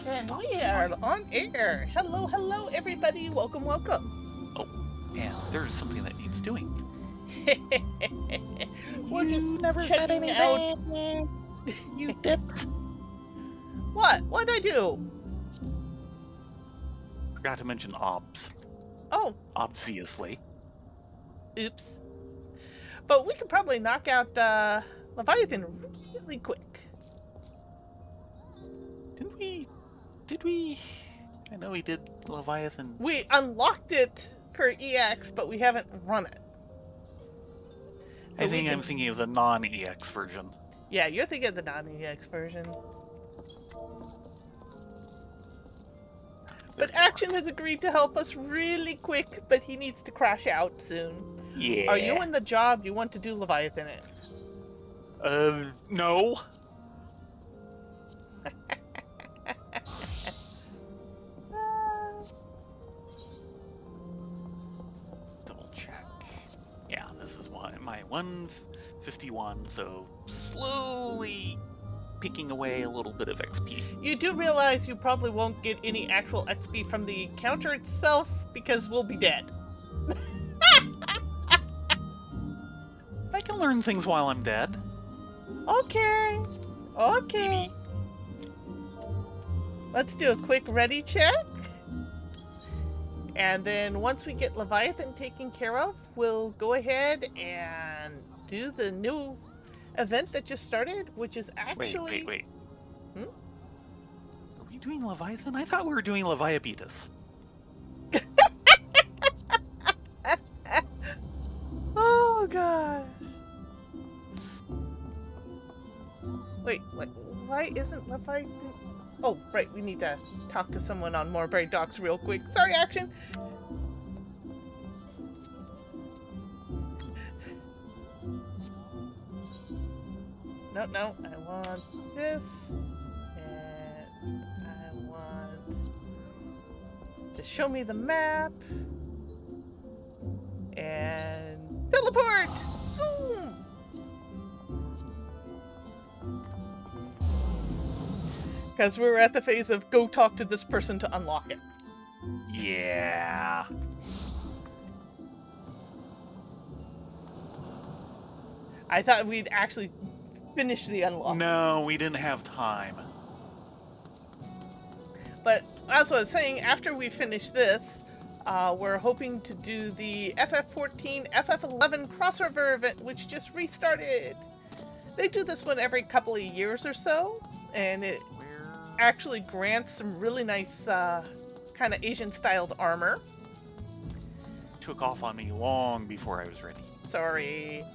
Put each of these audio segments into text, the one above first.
And we are on air. Hello, hello, everybody. Welcome, welcome. Oh, and there's something that needs doing. We're just never said checking out. anything. You dipped. What? What'd I do? Forgot to mention obs. Oh, Obviously. oops. But we could probably knock out Leviathan really quick. Did we? I know we did Leviathan. We unlocked it for EX, but we haven't run it. So I'm thinking of the non-EX version. Yeah, you're thinking of the non-EX version. But Action has agreed to help us really quick, but he needs to crash out soon. Yeah. Are you in the job you want to do Leviathan in? No. Double check. Yeah, this is my 151, so slowly picking away a little bit of XP. You do realize you probably won't get any actual XP from the counter itself because we'll be dead. I can learn things while I'm dead. Okay. Okay. Let's do a quick ready check. And then once we get Leviathan taken care of, we'll go ahead and do the new event that just started, which is actually... Wait. Are we doing Leviathan? I thought we were doing Leviabetus. Oh, gosh. Wait, why isn't Leviathan... Oh, right, we need to talk to someone on Moreberry Docks real quick. Sorry, Action! No, I want this, and I want to show me the map, and teleport! Zoom! Because we were at the phase of go talk to this person to unlock it. Yeah. I thought we'd actually finish the unlock. No, we didn't have time. But as I was saying, after we finish this, we're hoping to do the Ff11 Ff11 crossover event, which just restarted. They do this one every couple of years or so, and it actually grants some really nice kind of Asian-styled armor. Took off on me long before I was ready. Sorry.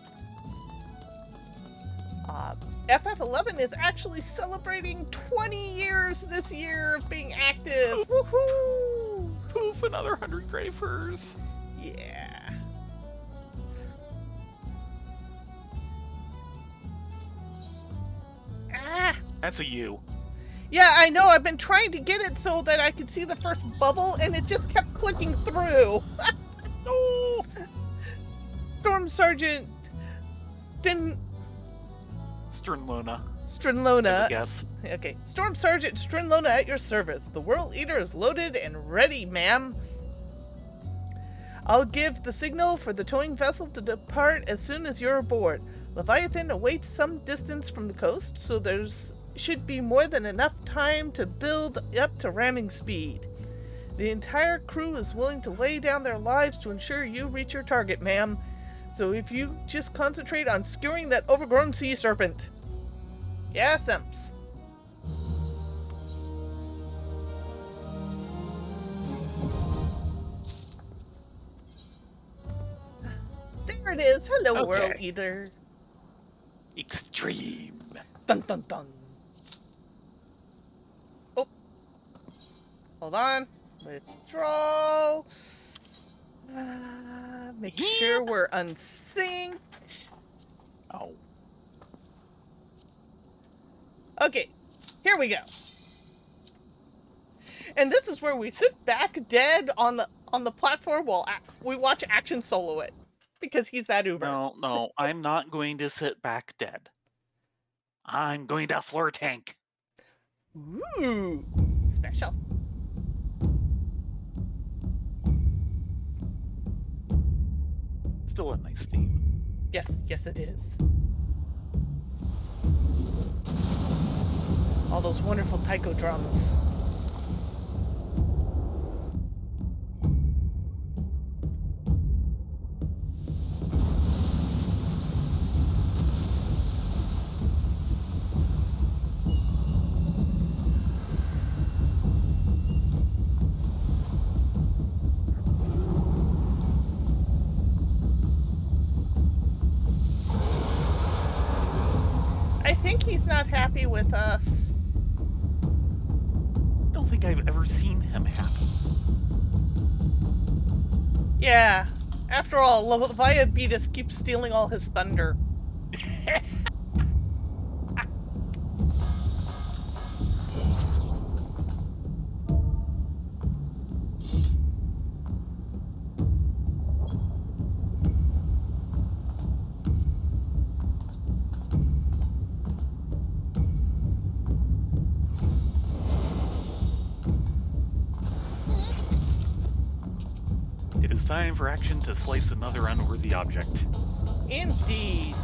Ff11 is actually celebrating 20 years this year of being active. Woohoo! Poof, another 100 gray furs. Yeah. Ah! That's a U. Yeah, I know. I've been trying to get it so that I could see the first bubble, and it just kept clicking through. No! Storm Sergeant didn't... Strinlona. Yes. Okay. Storm Sergeant Strinlona at your service. The World Eater is loaded and ready, ma'am. I'll give the signal for the towing vessel to depart as soon as you're aboard. Leviathan awaits some distance from the coast, so there's should be more than enough time to build up to ramming speed. The entire crew is willing to lay down their lives to ensure you reach your target, ma'am. So if you just concentrate on skewering that overgrown sea serpent. Yeah, Simps. There it is. Hello, Okay. World Eater. Extreme. Dun dun dun. Oh. Hold on. Withdraw. Make sure we're unsynced. Oh. Okay, here we go. And this is where we sit back dead on the platform while we watch Action solo it. Because he's that uber. No, I'm not going to sit back dead. I'm going to floor tank. Ooh. shelf. Still a nice theme. Yes, yes it is. All those wonderful taiko drums. I think he's not happy with us. I don't think I've ever seen him happy. Yeah. After all, Leviathan keeps stealing all his thunder. It is time for action to slice another unworthy object. Indeed.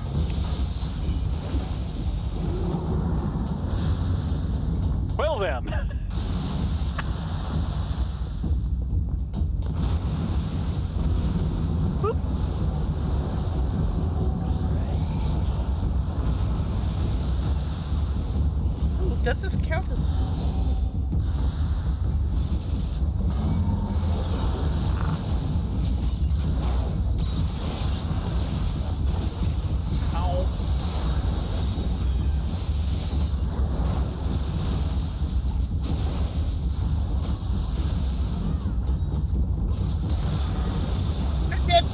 Well then. Boop. Ooh, does this count as... Ow. I'm dead.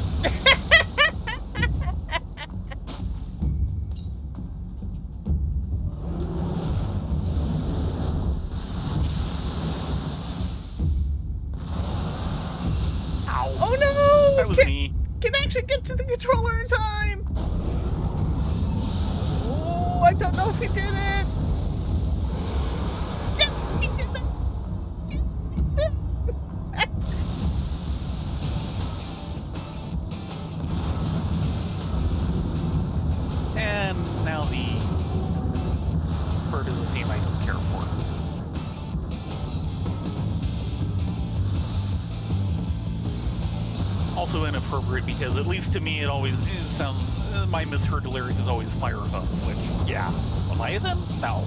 Ow. Oh no! That was me. Can actually get to the controller in time! Oh, I don't know if he did it! Yes, he did it! And now the part of the theme I don't care for. Also inappropriate because, at least to me, it always sounds. My misheard lyric is always fire hose, which, yeah. Leviathan? No.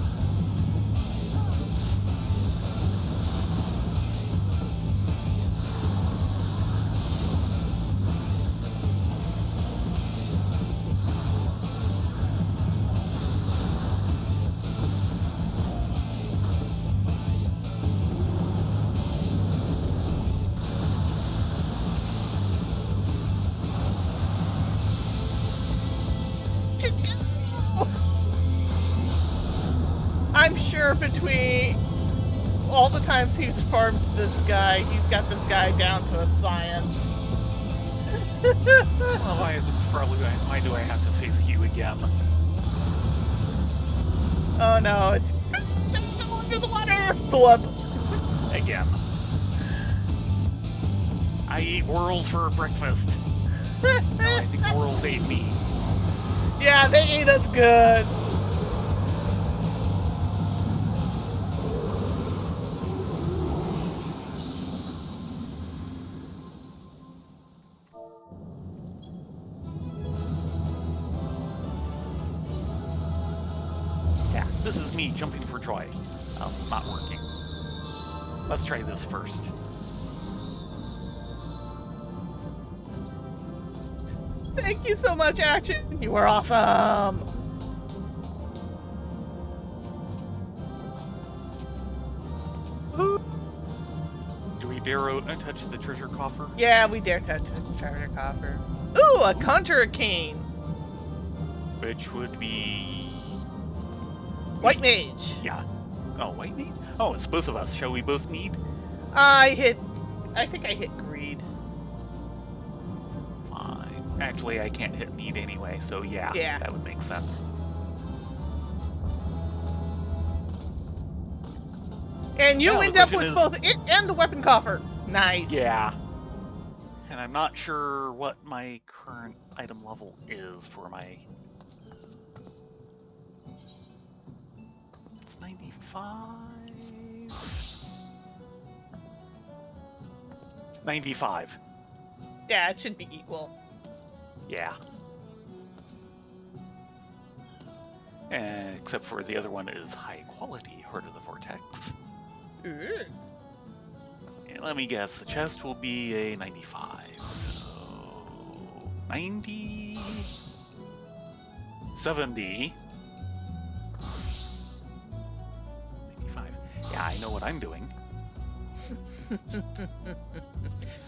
I'm sure between all the times he's farmed this guy, he's got this guy down to a science. Leviathan's probably going, why do I have to face you again? Oh no, it's no, under the water! Flub! Again. I eat whirls for breakfast. No, I think whirls ate me. Yeah, they ate us good. Yeah, this is me jumping for joy. Not working. Let's try this first. Thank you so much, Action. You were awesome. Do we dare touch the treasure coffer? Yeah, we dare touch the treasure coffer. Ooh, a conjurer cane. Which would be... White mage. Yeah. Oh, white need? Oh, it's both of us. Shall we both need? I think I hit greed. Fine. Actually, I can't hit need anyway, so yeah, Yeah. that would make sense. And you Now the end up question with is- both it and the weapon coffer. Nice. Yeah. And I'm not sure what my current item level is for my... It's 95? 95. Yeah, it should be equal. Yeah. Except for the other one is high quality Heart of the Vortex. Ooh. And let me guess, the chest will be a 95. So 90, 70, 95. Yeah, I know what I'm doing.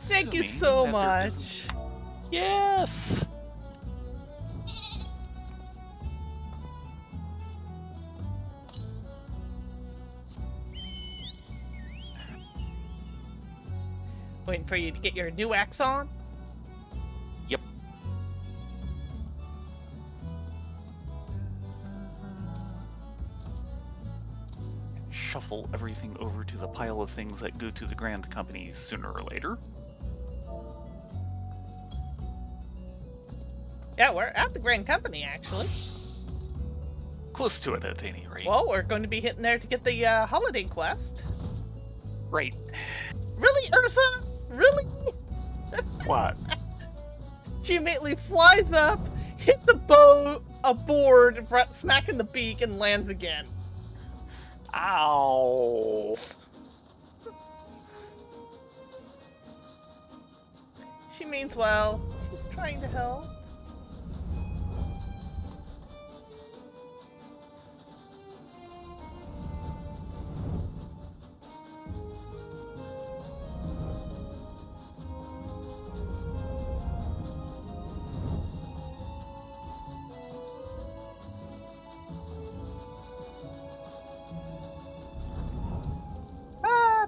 Thank you Assuming so that there much. isn't- Yes! Waiting for you to get your new axe on. Yep. Shuffle everything over to the pile of things that go to the Grand Company sooner or later. Yeah, we're at the Grand Company, actually. Close to it at any rate. Well, we're going to be hitting there to get the holiday quest. Right. Really, Ursa? Really? What? She immediately flies up, hit the bow aboard, smacking the beak, and lands again. Ow. She means well. She's trying to help.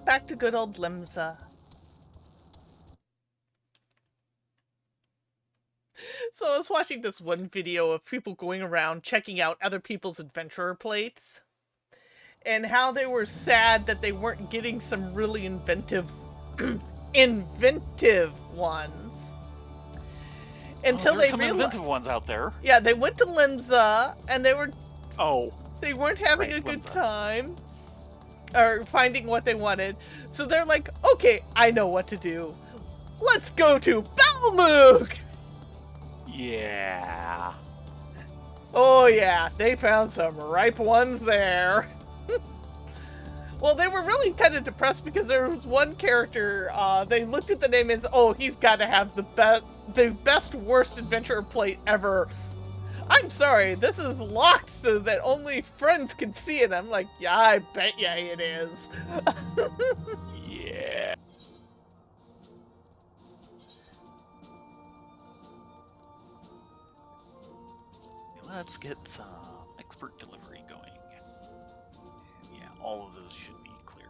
Back to good old Limsa. So I was watching this one video of people going around checking out other people's adventurer plates and how they were sad that they weren't getting some really inventive ones. Until there's they some realized, inventive ones out there. yeah, they went to Limsa and they weren't having Right, a good Limsa. time. Or finding what they wanted. So they're like, okay, I know what to do. Let's go to Balmook! Yeah. Oh yeah, they found some ripe ones there. Well, they were really kind of depressed because there was one character, they looked at the name and said, oh, he's got to have the best worst adventurer plate ever. I'm sorry, this is locked so that only friends can see it. I'm like, yeah, I bet ya it is. Yeah. Let's get some expert delivery going. Yeah, all of those should be clear.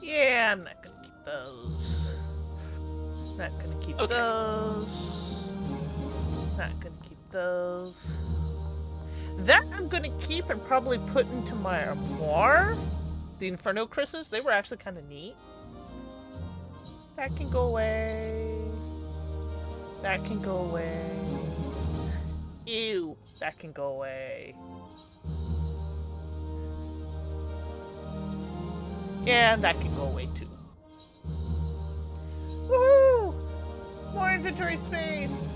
Yeah, I'm not gonna keep those. Not gonna keep Okay. those. Not gonna keep those. That I'm gonna keep and probably put into my armoire. The Inferno Crisses, they were actually kind of neat. That can go away. That can go away. Ew, that can go away. And that can go away too. Woohoo! More inventory space!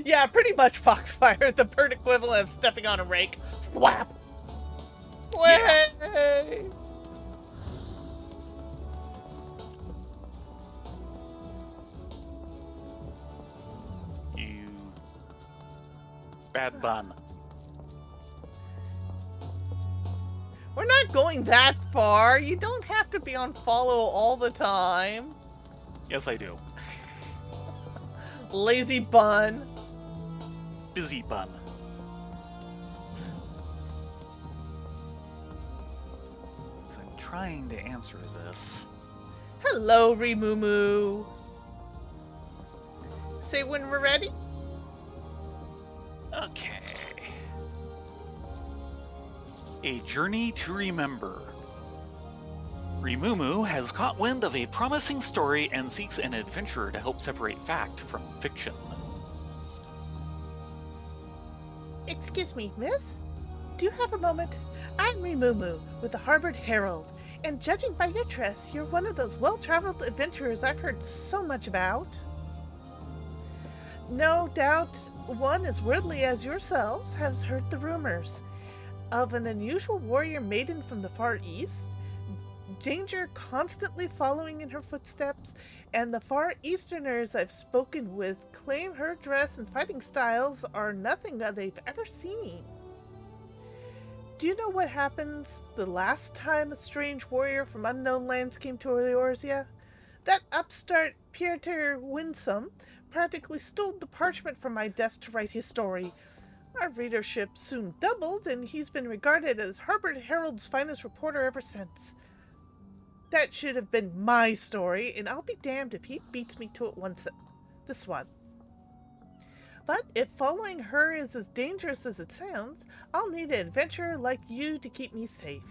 Yeah, pretty much Foxfire, the bird equivalent of stepping on a rake. Whap! Yeah. Way! You bad bun. We're not going that far. You don't have to be on follow all the time. Yes, I do. Lazy bun. Busy bun. I'm trying to answer this. Hello, Rimumu. Say when we're ready. Okay. A Journey to Remember. Rimumu has caught wind of a promising story and seeks an adventurer to help separate fact from fiction. Excuse me, miss? Do you have a moment? I'm Rimumu with the Hareband Herald, and judging by your dress, you're one of those well-traveled adventurers I've heard so much about. No doubt one as worldly as yourselves has heard the rumors of an unusual warrior maiden from the Far East, danger constantly following in her footsteps, and the Far Easterners I've spoken with claim her dress and fighting styles are nothing that they've ever seen. Do you know what happens the last time a strange warrior from unknown lands came to Eorzea? That upstart Pieter Winsome practically stole the parchment from my desk to write his story. Our readership soon doubled, and he's been regarded as Hareband Herald's finest reporter ever since. That should have been my story, and I'll be damned if he beats me to it this one. But if following her is as dangerous as it sounds, I'll need an adventurer like you to keep me safe.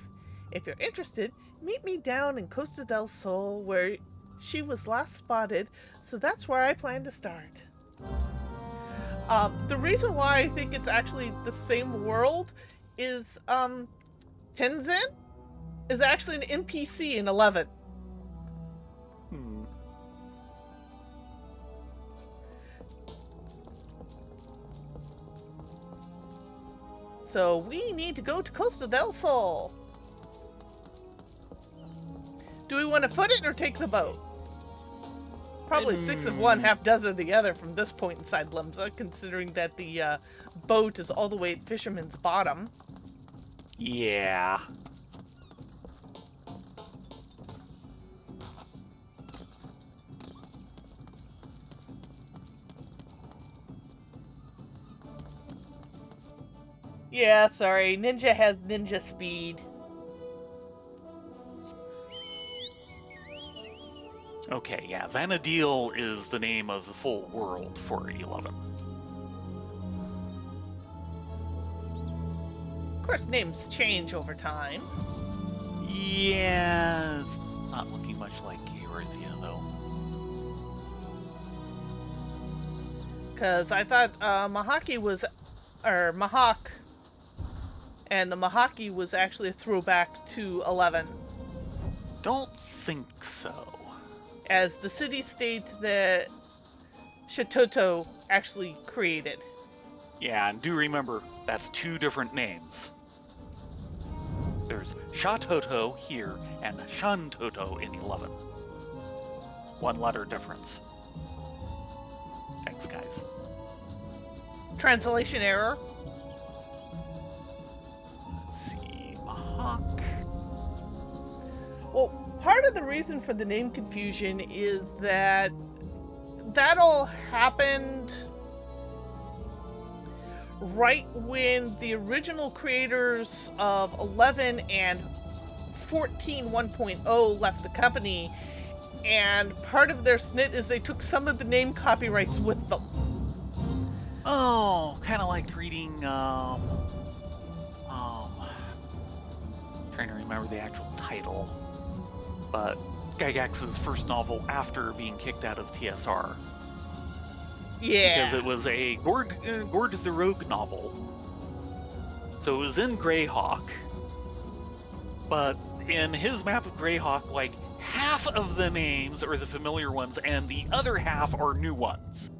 If you're interested, meet me down in Costa del Sol, where she was last spotted, so that's where I plan to start. The reason why I think it's actually the same world is, Tenzin is actually an NPC in 11. So we need to go to Costa del Sol. Do we want to foot it or take the boat? Probably 6 of one, half dozen of the other from this point inside Limsa, considering that the boat is all the way at Fisherman's Bottom. Yeah. Yeah, sorry. Ninja has ninja speed. Okay, yeah. Vanadil is the name of the full world for 11. Of course, names change over time. Yeah, it's not looking much like Eorzea, though. Because I thought Mahaki was... or Mahak. And the Mahaki was actually a throwback to 11. Don't think so. As the city-state that Shatoto actually created. Yeah, and do remember, that's 2 different names. There's Shatoto here and Shantoto in 11. 1 letter difference. Thanks, guys. Translation error. Let's see, Mahak. Well, part of the reason for the name confusion is that all happened right when the original creators of 11 and 14 1.0 left the company, and part of their snit is they took some of the name copyrights with them. Oh, kind of like reading, trying to remember the actual title, but Gygax's first novel after being kicked out of TSR. Yeah. Because it was a Gord the Rogue novel. So it was in Greyhawk, but in his map of Greyhawk, like, half of the names are the familiar ones, and the other half are new ones.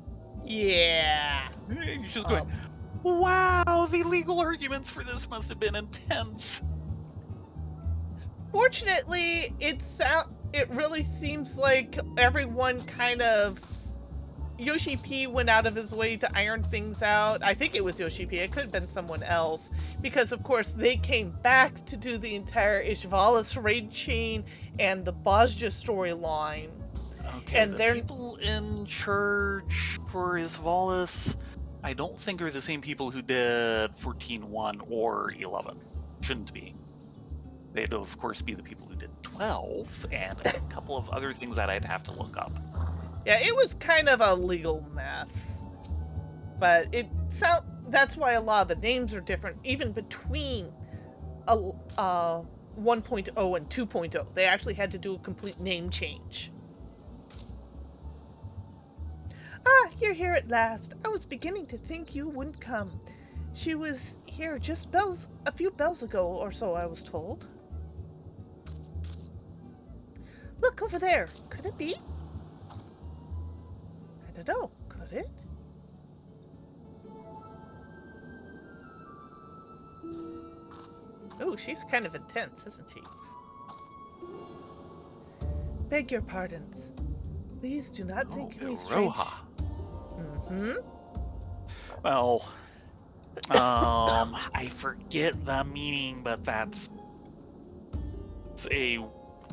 Yeah. You're just going, wow, the legal arguments for this must have been intense. Fortunately, it really seems like everyone kind of... Yoshi P went out of his way to iron things out. I think it was Yoshi P. It could have been someone else. Because, of course, they came back to do the entire Ishvalis raid chain and the Bozja storyline. Okay, And the they're people in charge for Isvalis, I don't think are the same people who did 14.1 or 11. Shouldn't be. They'd, of course, be the people who did 12 and a couple of other things that I'd have to look up. yeah, it was kind of a legal mess. But that's why a lot of the names are different, even between 1.0 and 2.0. They actually had to do a complete name change. Ah, you're here at last. I was beginning to think you wouldn't come. She was here just a few bells ago or so, I was told. Look over there. Could it be? I don't know. Could it? Oh, she's kind of intense, isn't she? Beg your pardons. Please do not think me strange. Eorzea. Mm-hmm. Well, I forget the meaning, but that's a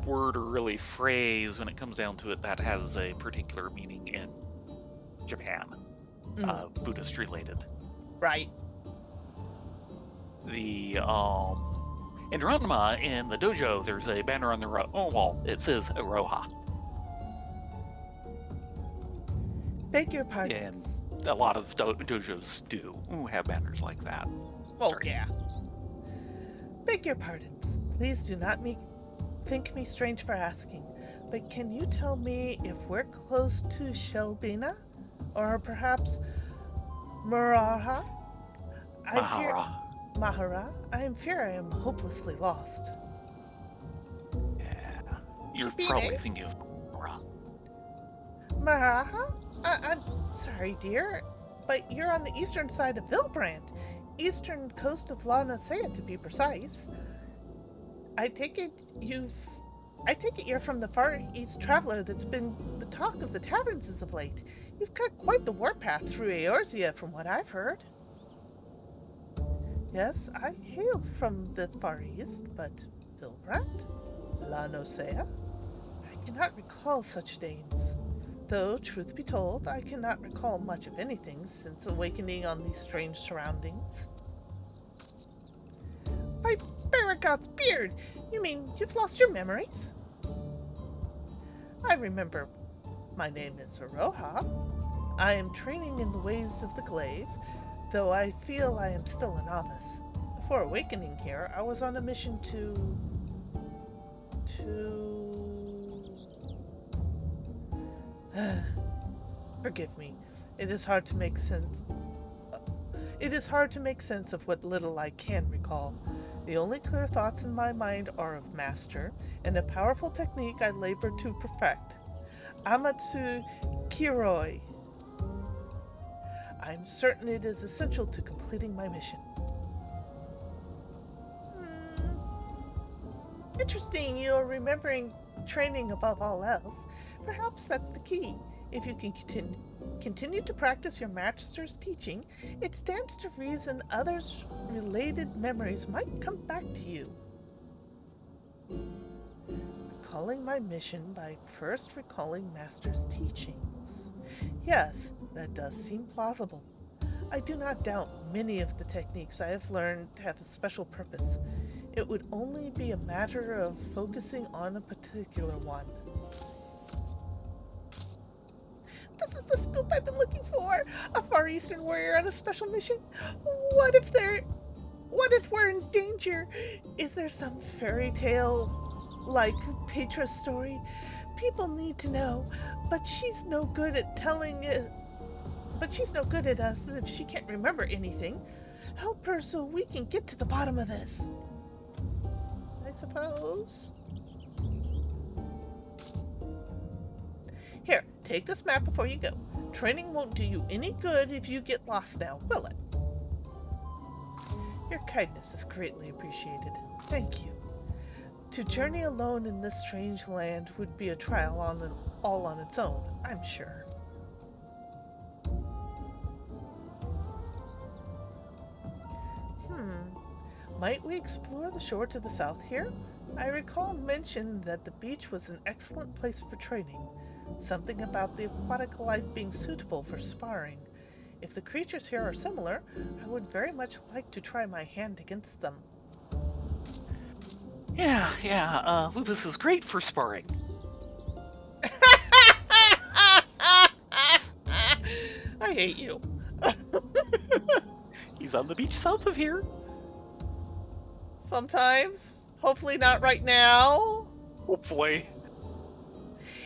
word or really phrase when it comes down to it that has a particular meaning in Japan, Buddhist related. Right. The in Ranma in the dojo, there's a banner on the wall. It says Aroha. Beg your pardons. And a lot of dojos do have banners like that. Oh, Sorry. yeah. Beg your pardons. Please do not think me strange for asking, but can you tell me if we're close to Shelbina? Or perhaps Maraha? Mahara? I fear I am hopelessly lost. Yeah. You're Shabine? probably thinking of Nora. Maraha? I'm sorry, dear, but you're on the eastern side of Vilbrand. Eastern coast of Eorzea, to be precise. I take it you're from the Far East traveler that's been the talk of the taverns as of late. You've cut quite the warpath through Eorzea, from what I've heard. Yes, I hail from the Far East, but Vilbrand? Eorzea? I cannot recall such names. Though, truth be told, I cannot recall much of anything since awakening on these strange surroundings. By Baragot's beard! You mean you've lost your memories? I remember. My name is Aroha. I am training in the ways of the glaive, though I feel I am still a novice. Before awakening here, I was on a mission to... Forgive me. It is hard to make sense of what little I can recall. The only clear thoughts in my mind are of master, and a powerful technique I labor to perfect. Amatsu Kiroi. I'm certain it is essential to completing my mission. Interesting you're remembering training above all else. Perhaps that's the key. If you can continue to practice your master's teaching, it stands to reason others' related memories might come back to you. Recalling my mission by first recalling master's teachings. Yes, that does seem plausible. I do not doubt many of the techniques I have learned have a special purpose. It would only be a matter of focusing on a particular one. This is the scoop I've been looking for! A Far Eastern warrior on a special mission? What if we're in danger? Is there some fairy tale, like Petra's story? People need to know, but she's no good at telling it. But she's no good at us if she can't remember anything. Help her so we can get to the bottom of this. I suppose. Here, take this map before you go. Training won't do you any good if you get lost now, will it? Your kindness is greatly appreciated. Thank you. To journey alone in this strange land would be a trial all on its own, I'm sure. Might we explore the shore to the south here? I recall mention that the beach was an excellent place for training. Something about the aquatic life being suitable for sparring. If the creatures here are similar, I would very much like to try my hand against them. Yeah, Lupus is great for sparring. I hate you. He's on the beach south of here. Sometimes. Hopefully not right now. Hopefully.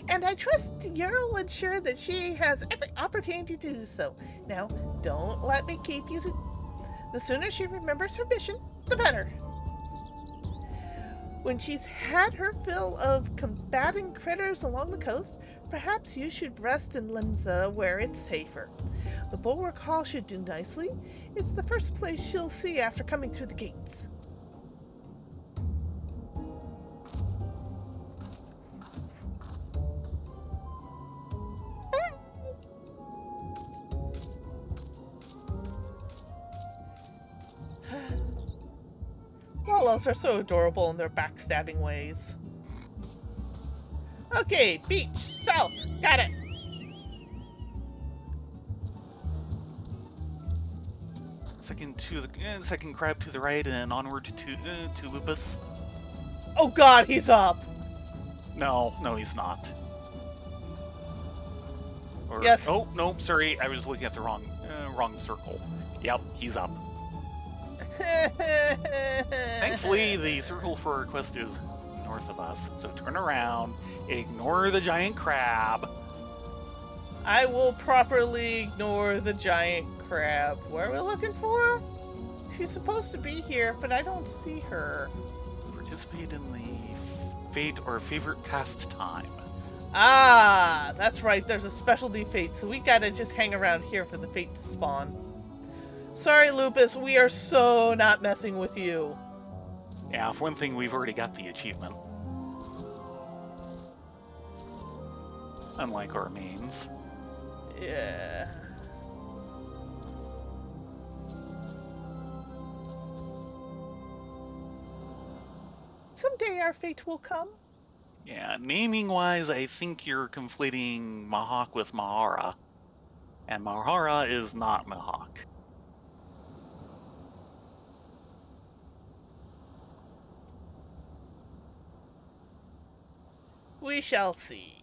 And I trust you'll ensure that she has every opportunity to do so. Now, don't let me keep you. The sooner she remembers her mission, the better. When she's had her fill of combating critters along the coast, perhaps you should rest in Limsa where it's safer. The Bulwark Hall should do nicely. It's the first place she'll see after coming through the gates. Wallows are so adorable in their backstabbing ways. Okay, beach, south, got it. Second crab to the right and onward to Lupus. Oh god, he's up. No, he's not. Or, yes. Oh no, sorry, I was looking at the wrong circle. Yep, he's up. Thankfully, the circle for our quest is north of us, so turn around, ignore the giant crab. I will properly ignore the giant crab. What are we looking for? She's supposed to be here, but I don't see her. Participate in the fate or favorite pastime. Ah, that's right, there's a specialty fate, so we gotta just hang around here for the fate to spawn. Sorry, Lupus, we are so not messing with you. Yeah, for one thing, we've already got the achievement. Unlike our mains. Yeah. Someday our fate will come. Yeah, naming-wise, I think you're conflating Mahawk with Mahara. And Mahara is not Mahawk. We shall see.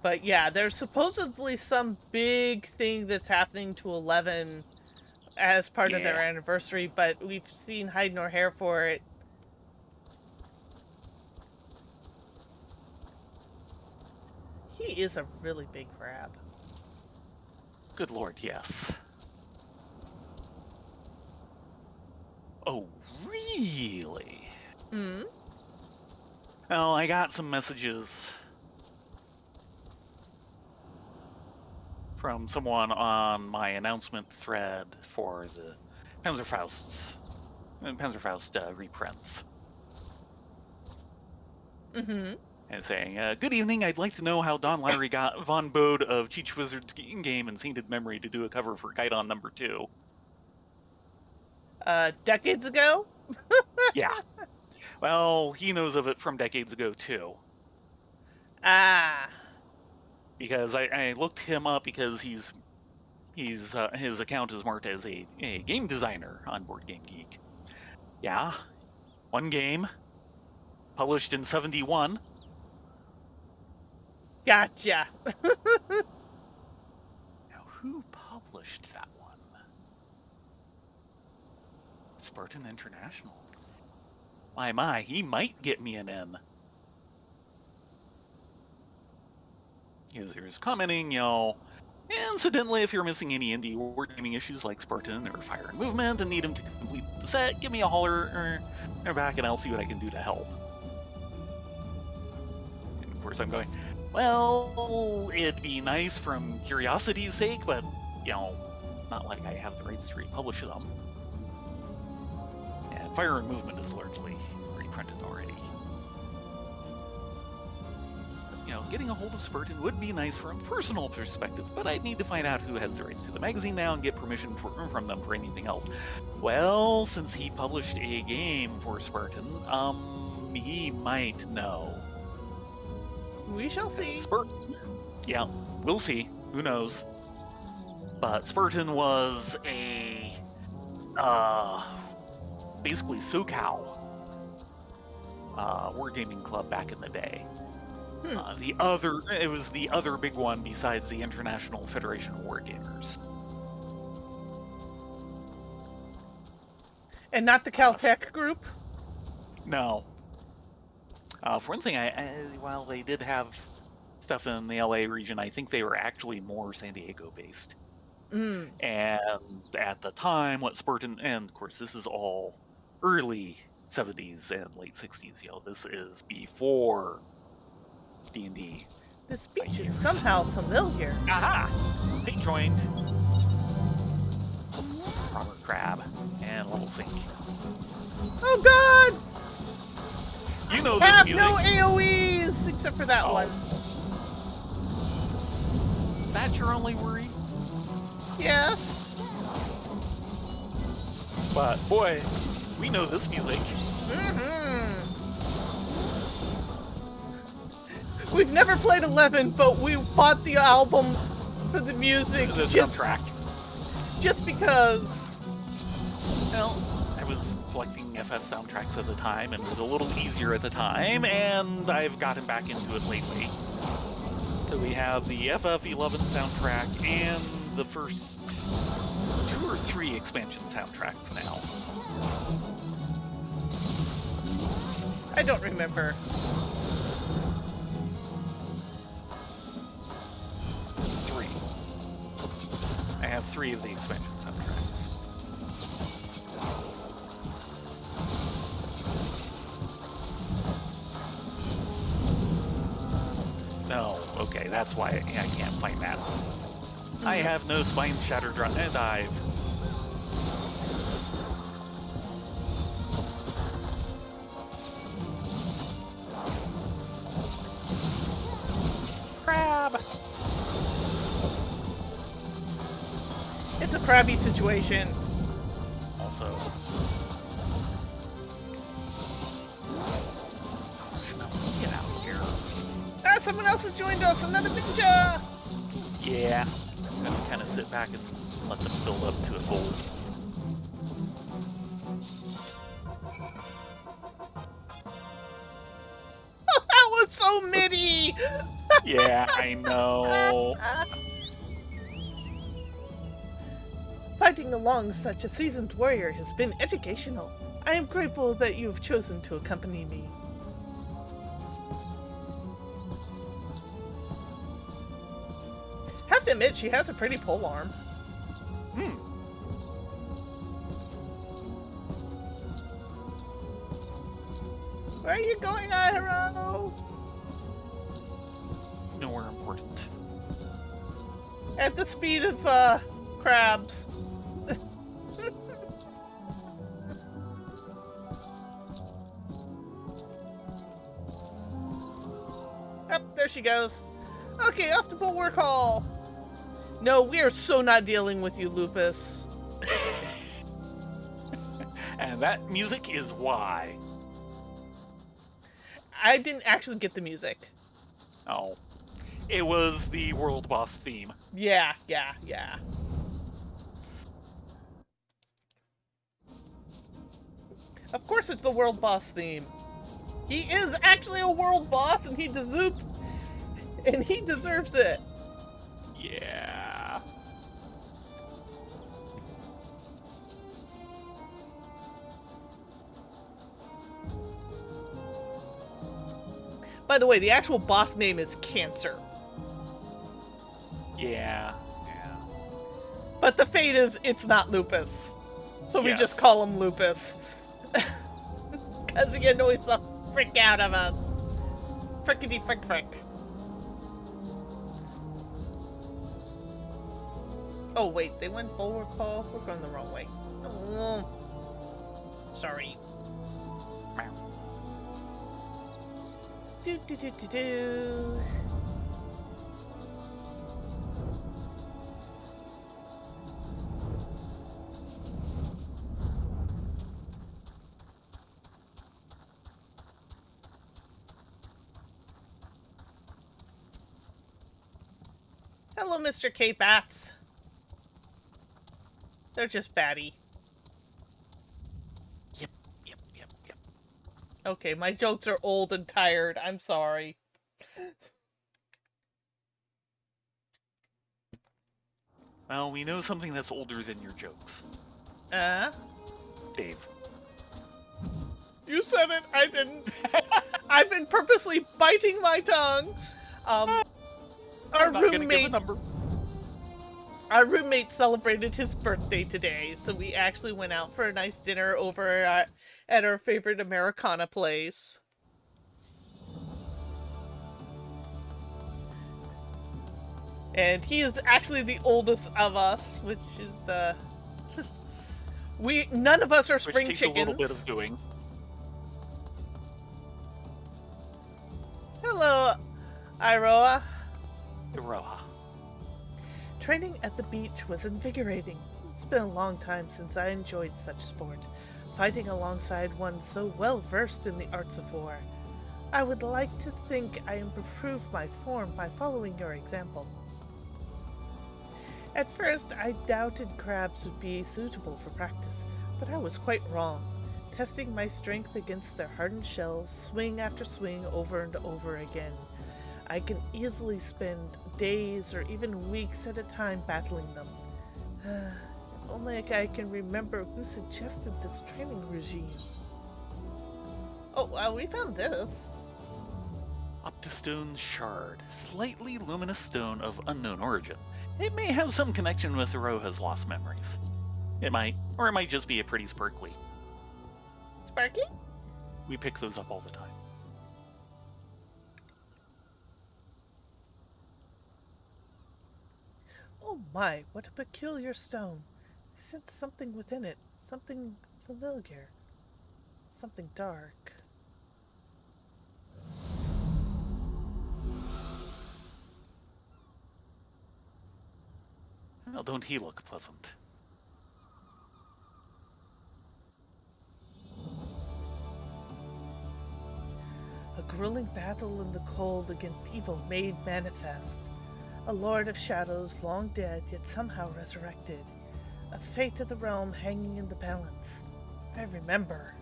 But yeah, there's supposedly some big thing that's happening to 11 as part of their anniversary, but we've seen hide nor hair for it. He is a really big crab. Good lord, yes. Oh, really? Hmm? Well, I got some messages from someone on my announcement thread for the Panzerfaust reprints. Mm-hmm. And saying, good evening, I'd like to know how Don Lowry got Von Bode of Cheech Wizard's Game and Sainted Memory to do a cover for Guidon #2. Decades ago? Yeah. Well, he knows of it from decades ago, too. Ah. Because I looked him up because his account is marked as a game designer on Board Game Geek. Yeah. One game. Published in 71. Gotcha. Now, who published that one? Spartan International. My, he might get me an N. Here's commenting, incidentally, if you're missing any indie wargaming issues like Spartan or Fire and Movement and need him to complete the set, give me a holler or back and I'll see what I can do to help. And of course I'm going, well, it'd be nice from curiosity's sake, but, not like I have the rights to republish them. And Fire and Movement is largely reprinted already. getting a hold of Spurton would be nice from a personal perspective, but I'd need to find out who has the rights to the magazine now and get permission from them for anything else. Well, since he published a game for Spurton, he might know. We shall see. Spurton? Yeah, we'll see. Who knows? But Spurton was a, basically SoCal wargaming club back in the day. It was the other big one besides the International Federation of Wargamers. And not the Caltech group? No. For one thing, while they did have stuff in the LA region, I think they were actually more San Diego based. And at the time, what Spurton, and of course this is all early 70s and late 60s, this is before D&D. This speech is somehow familiar. Aha! They joined Robert Crab and Level Sync. Oh god! You know Have this music. no AoEs except for that one. That's your only worry? Yes. But boy, we know this music. We've never played 11, but we bought the album for the music. The soundtrack. Just because. Well, I was collecting FF soundtracks at the time, and it was a little easier at the time, and I've gotten back into it lately. So we have the Ff11 soundtrack and the first 2 or 3 expansion soundtracks now. I don't remember. 3. I have 3 of the expansion soundtracks. No, okay, that's why I can't find that. I have no spine shatter dive. Crab! It's a crabby situation. Also. Get out of here. Ah, someone else has joined us! Another ninja! Yeah. I'm gonna kind of sit back and let them build up to a goal. That was so MIDI! Yeah, I know. Fighting along such a seasoned warrior has been educational. I am grateful that you have chosen to accompany me. Have to admit, she has a pretty pole arm. Where are you going, Ahiro? Nowhere important. At the speed of, crabs. Yep, there she goes. Okay, off to Bulwark Hall. No, we are so not dealing with you, Lupus. And that music is why. I didn't actually get the music. Oh. It was the World Boss theme. Yeah. Of course it's the World Boss theme. He is actually a World Boss, and he deserves it. Yeah. By the way, the actual boss name is Cancer. Yeah. But the fate is, it's not Lupus. So we Yes. just call him Lupus. Because he annoys the frick out of us. Frickety frick. Oh wait, they went Bulwark Hall? We're going the wrong way. Oh. Sorry. Do. Hello, Mr. K-Bats. They're just batty. Yep. Okay, my jokes are old and tired. I'm sorry. Well, we know something that's older than your jokes. Dave. You said it. I didn't. I've been purposely biting my tongue. Our I'm not gonna give a roommate. number. Our roommate celebrated his birthday today, so we actually went out for a nice dinner over at our favorite Americana place. And he is actually the oldest of us, which is none of us are spring Which takes chickens. a little bit of doing. Hello, Iroha. Eorzea. Training at the beach was invigorating. It's been a long time since I enjoyed such sport, fighting alongside one so well versed in the arts of war. I would like to think I improved my form by following your example. At first, I doubted crabs would be suitable for practice, but I was quite wrong. Testing my strength against their hardened shells, swing after swing over and over again. I can easily spend days or even weeks at a time battling them. If only I can remember who suggested this training regime. Oh, we found this. Aurastone Shard. Slightly luminous stone of unknown origin. It may have some connection with Eorzea lost memories. It might, or it might just be a pretty sparkly. Sparky? We pick those up all the time. Oh my, what a peculiar stone. I sense something within it, something familiar, something dark. Well, don't he look pleasant? A grueling battle in the cold against evil made manifest. A lord of shadows, long dead, yet somehow resurrected. A fate of the realm hanging in the balance. I remember.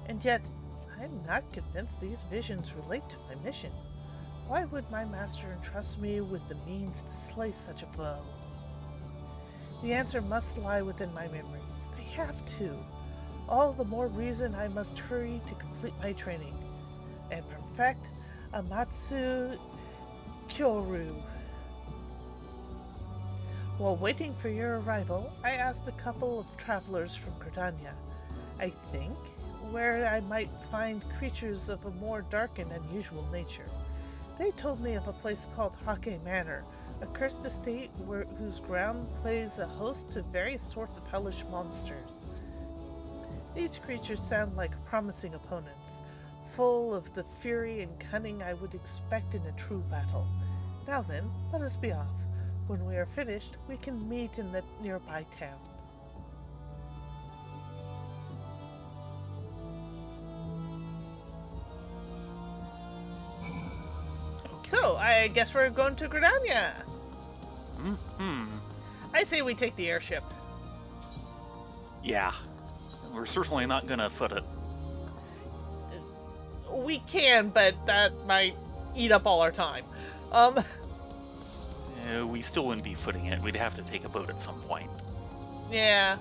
And yet, I'm not convinced these visions relate to my mission. Why would my master entrust me with the means to slay such a foe? The answer must lie within my memories. They have to. All the more reason I must hurry to complete my training and perfect Amatsu Kyoru. While waiting for your arrival, I asked a couple of travelers from Gridania, I think, where I might find creatures of a more dark and unusual nature. They told me of a place called Hake Manor, a cursed estate whose ground plays a host to various sorts of hellish monsters. These creatures sound like promising opponents, full of the fury and cunning I would expect in a true battle. Now then, let us be off. When we are finished, we can meet in the nearby town. So, I guess we're going to Gridania. I say we take the airship. Yeah. We're certainly not gonna foot it. We can, but that might eat up all our time. We still wouldn't be footing it. We'd have to take a boat at some point. Yeah.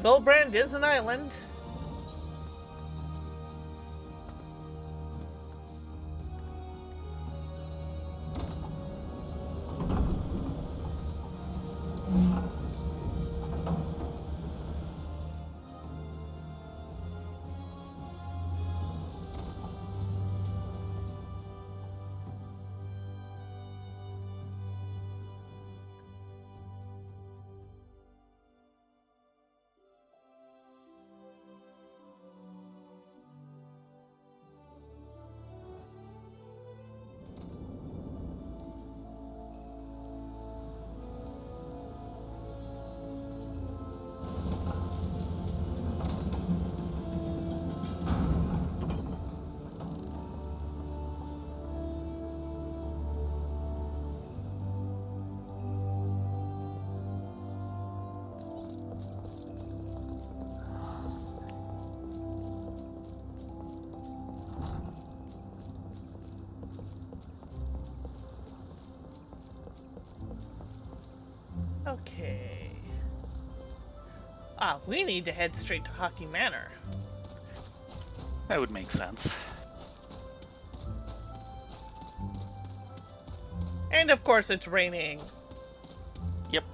Vilbrand is an island. Ah, we need to head straight to Hockey Manor. That would make sense. And of course it's raining. Yep.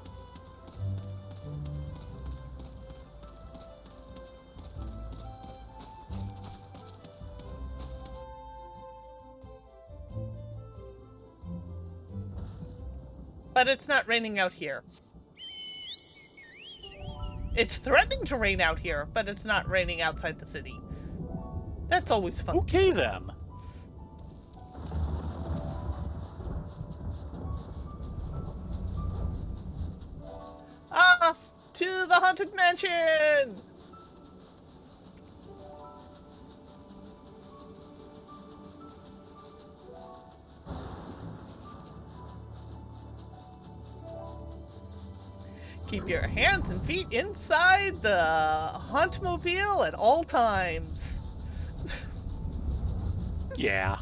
But it's not raining out here. It's threatening to rain out here, but it's not raining outside the city. That's always fun. Okay, then. Off to the Haunted Mansion! Keep your hands and feet inside the Hauntmobile at all times. Yeah.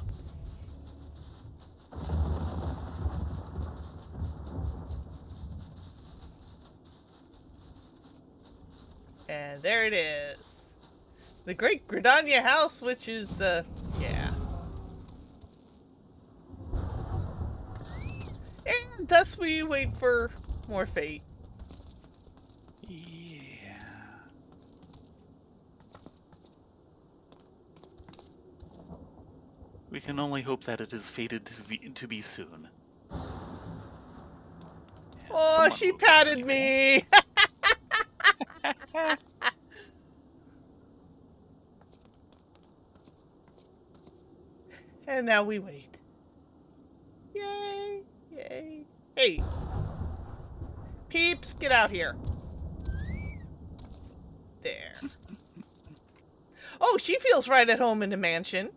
And there it is. The Great Gridania House, which is, yeah. And thus we wait for more fate. Yeah. We can only hope that it is fated to be soon. Oh, Someone she move patted this me! thing. And now we wait. Yay! Yay! Hey! Peeps, get out here. There. Oh, she feels right at home in the mansion.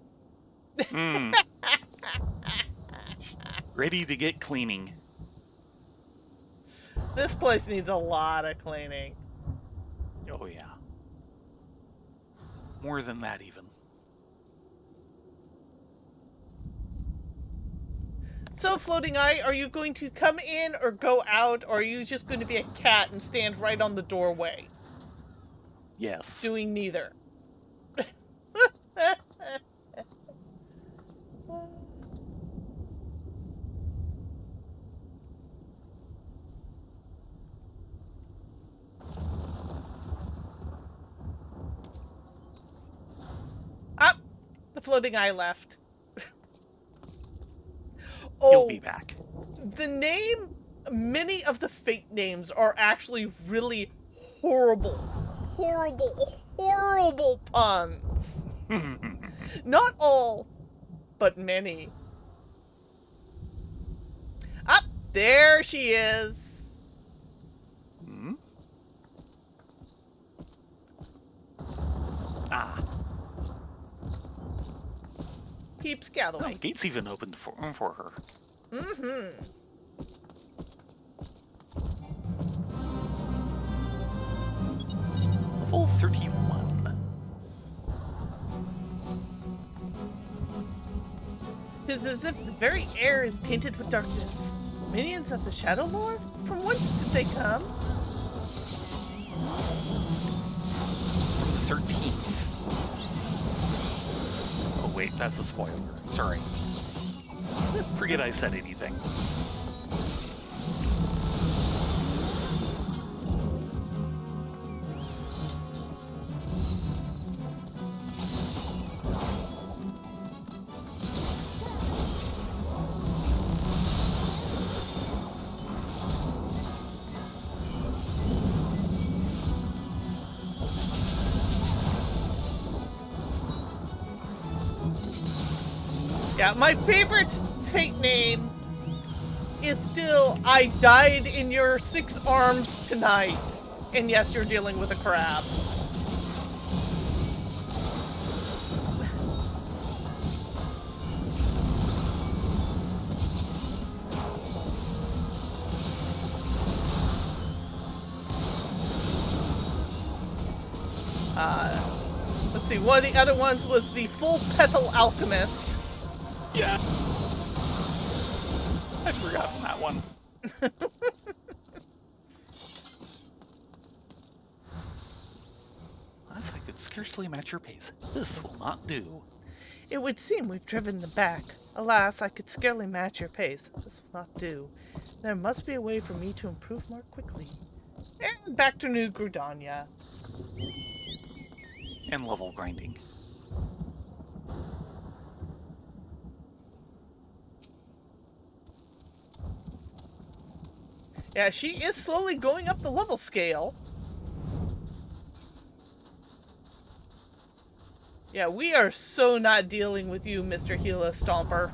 Mm. Ready to get cleaning. This place needs a lot of cleaning. Oh, yeah. More than that, even. So, Floating Eye, are you going to come in or go out, or are you just going to be a cat and stand right on the doorway? Yes. Doing neither. Ah! The Floating Eye left. He'll be back. The name, many of the fate names are actually really horrible, horrible puns. Not all, but many. Up there she is. Hmm? Ah. Peeps Galloway. Oh, gates even opened for her. Mm-hmm. Level 31. It's as if the very air is tainted with darkness. Minions of the Shadow Lord? From whence did they come? 13th. Oh wait, that's a spoiler. Sorry. Forget I said anything. Yeah, my favorite fate name is still I died in your 6 arms tonight. And yes, you're dealing with a crab. Let's see, one of the other ones was the Full Petal Alchemist. Yeah. I'd forgotten that one. scarcely match your pace. This will not do. It would seem we've driven them back. Alas, I could scarcely match your pace. This will not do. There must be a way for me to improve more quickly. And back to New Grudania. And level grinding. Yeah, she is slowly going up the level scale. Yeah, we are so not dealing with you, Mr. Gila Stomper.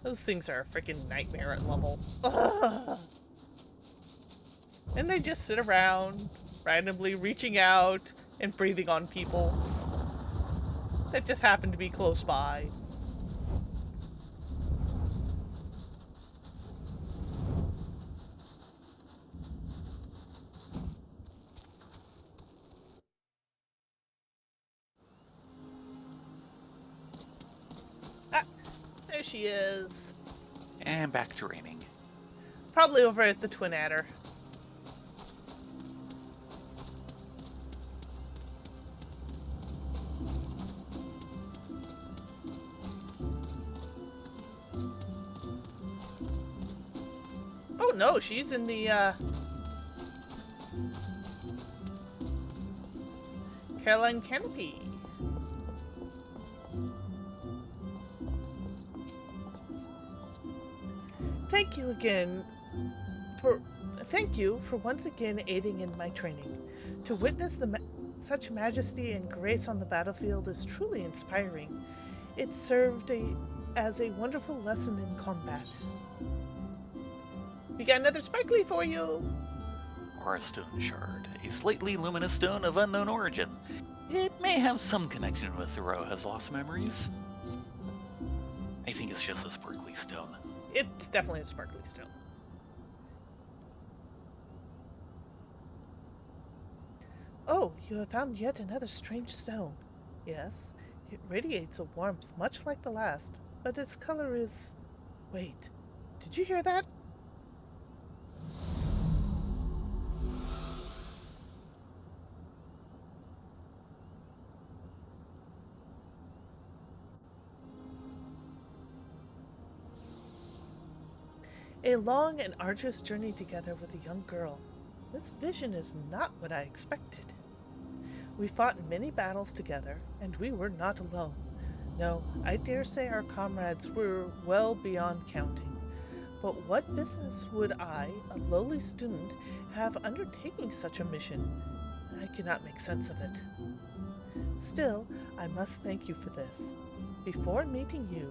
Those things are a freaking nightmare at level. Ugh. And they just sit around, randomly reaching out and breathing on people that just happen to be close by. Ah, there she is. And back to raining. Probably over at the Twin Adder. Oh no, she's in the Caroline Canopy. Thank you for once again aiding in my training. To witness such majesty and grace on the battlefield is truly inspiring. It served as a wonderful lesson in combat. We got another sparkly for you! Aurastone Shard, a slightly luminous stone of unknown origin. It may have some connection with Thoreau's lost memories. I think it's just a sparkly stone. It's definitely a sparkly stone. Oh, you have found yet another strange stone. Yes, it radiates a warmth much like the last, but its color is... Wait, did you hear that? A long and arduous journey together with a young girl. This vision is not what I expected. We fought in many battles together, and we were not alone. No, I dare say our comrades were well beyond counting. But what business would I, a lowly student, have undertaking such a mission? I cannot make sense of it. Still, I must thank you for this. Before meeting you,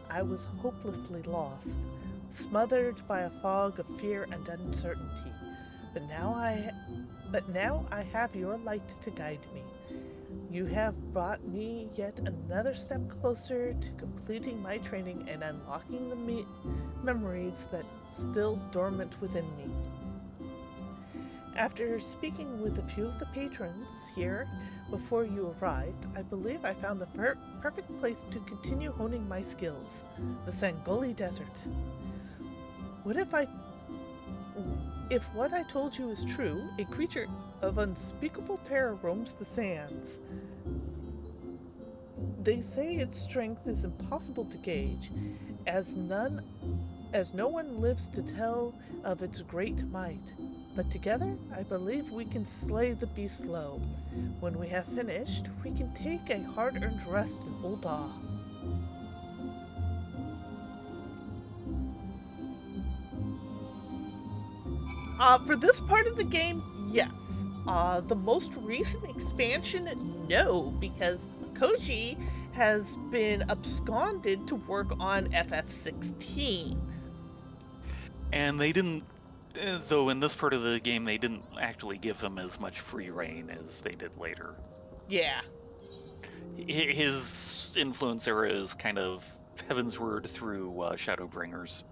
I was hopelessly lost, smothered by a fog of fear and uncertainty. But now I have your light to guide me. You have brought me yet another step closer to completing my training and unlocking the memories that still dormant within me. After speaking with a few of the patrons here before you arrived, I believe I found the perfect place to continue honing my skills, the Sangoli Desert. If what I told you is true, a creature of unspeakable terror roams the sands. They say its strength is impossible to gauge, as no one lives to tell of its great might. But together, I believe we can slay the beast low. When we have finished, we can take a hard-earned rest in Ul'dah. For this part of the game, yes. The most recent expansion, no, because Koji has been absconded to work on FF16. And they didn't, though in this part of the game, they didn't actually give him as much free reign as they did later. Yeah. His influence era is kind of Heavensward through Shadowbringers.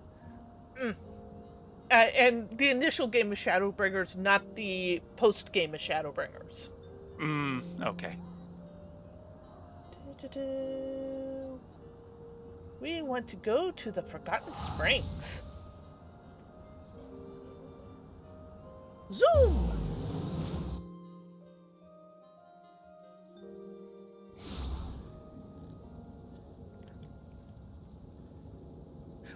And the initial game of Shadowbringers, not the post-game of Shadowbringers. Okay. We want to go to the Forgotten Springs. Zoom!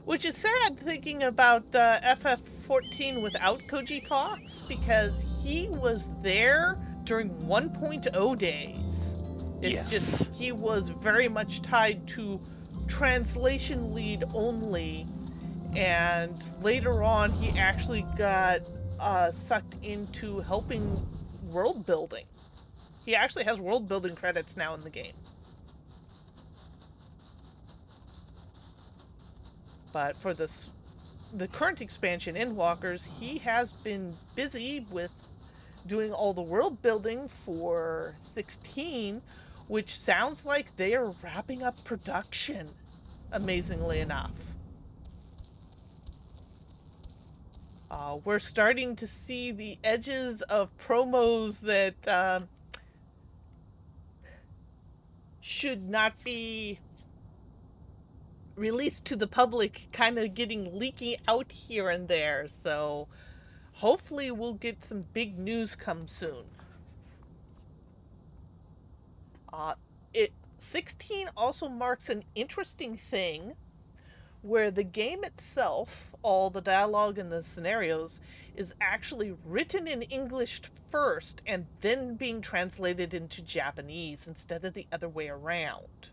Which is sad thinking about FF14 without Koji Fox, because he was there during 1.0 days. It's Yes. just, he was very much tied to translation lead only, and later on he actually got sucked into helping world building. He actually has world building credits now in the game. But for the current expansion, Endwalkers, he has been busy with doing all the world building for 16, which sounds like they are wrapping up production, amazingly enough. We're starting to see the edges of promos that should not be released to the public kind of leaking out here and there, so hopefully we'll get some big news come soon. 16 also marks an interesting thing where the game itself, all the dialogue and the scenarios, is actually written in English first and then being translated into Japanese instead of the other way around.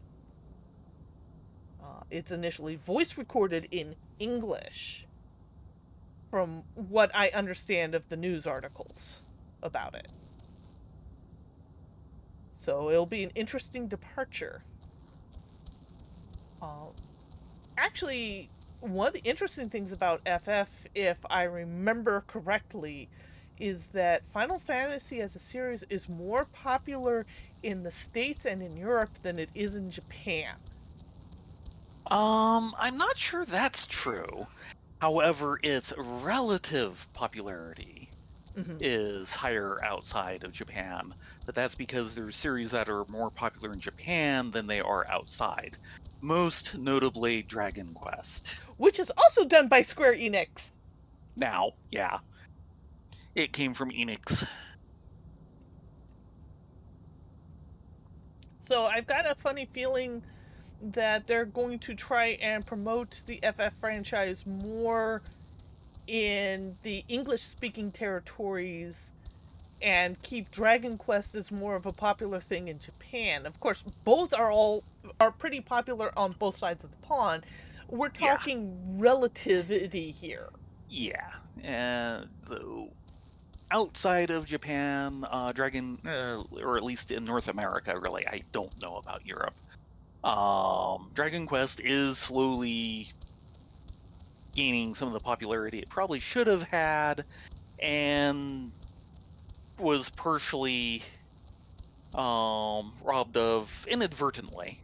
It's initially voice recorded in English, from what I understand of the news articles about it. So it'll be an interesting departure. Actually, one of the interesting things about FF, if I remember correctly, is that Final Fantasy as a series is more popular in the States and in Europe than it is in Japan. I'm not sure that's true. However, its relative popularity is higher outside of Japan, but that's because there's series that are more popular in Japan than they are outside. Most notably Dragon Quest. Which is also done by Square Enix. Now, yeah. It came from Enix. So I've got a funny feeling that they're going to try and promote the FF franchise more in the English-speaking territories and keep Dragon Quest as more of a popular thing in Japan. Of course, both are pretty popular on both sides of the pond. We're talking relativity here. Yeah. Outside of Japan, Dragon, or at least in North America, really, I don't know about Europe. Dragon Quest is slowly gaining some of the popularity it probably should have had, and was partially robbed of inadvertently.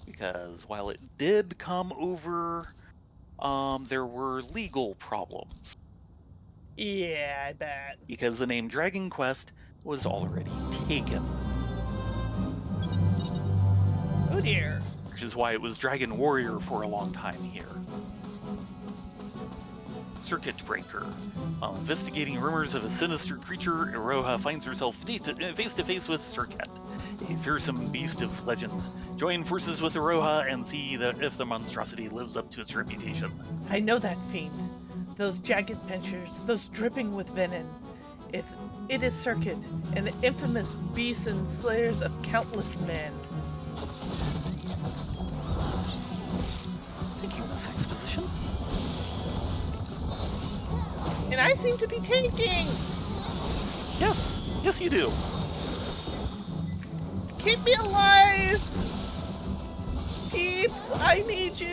Because while it did come over, there were legal problems. Yeah, I bet. Because the name Dragon Quest was already taken. Oh dear. Which is why it was Dragon Warrior for a long time here. Circuit Breaker. While investigating rumors of a sinister creature, Iroha finds herself face to face with Circuit, a fearsome beast of legend. Join forces with Iroha and see if the monstrosity lives up to its reputation. I know that fiend. Those jagged pincers, those dripping with venom. It is Circuit, an infamous beast and slayers of countless men. Thank you, Miss Exposition. And I seem to be tanking! Yes, you do. Keep me alive! Peeps, I need you!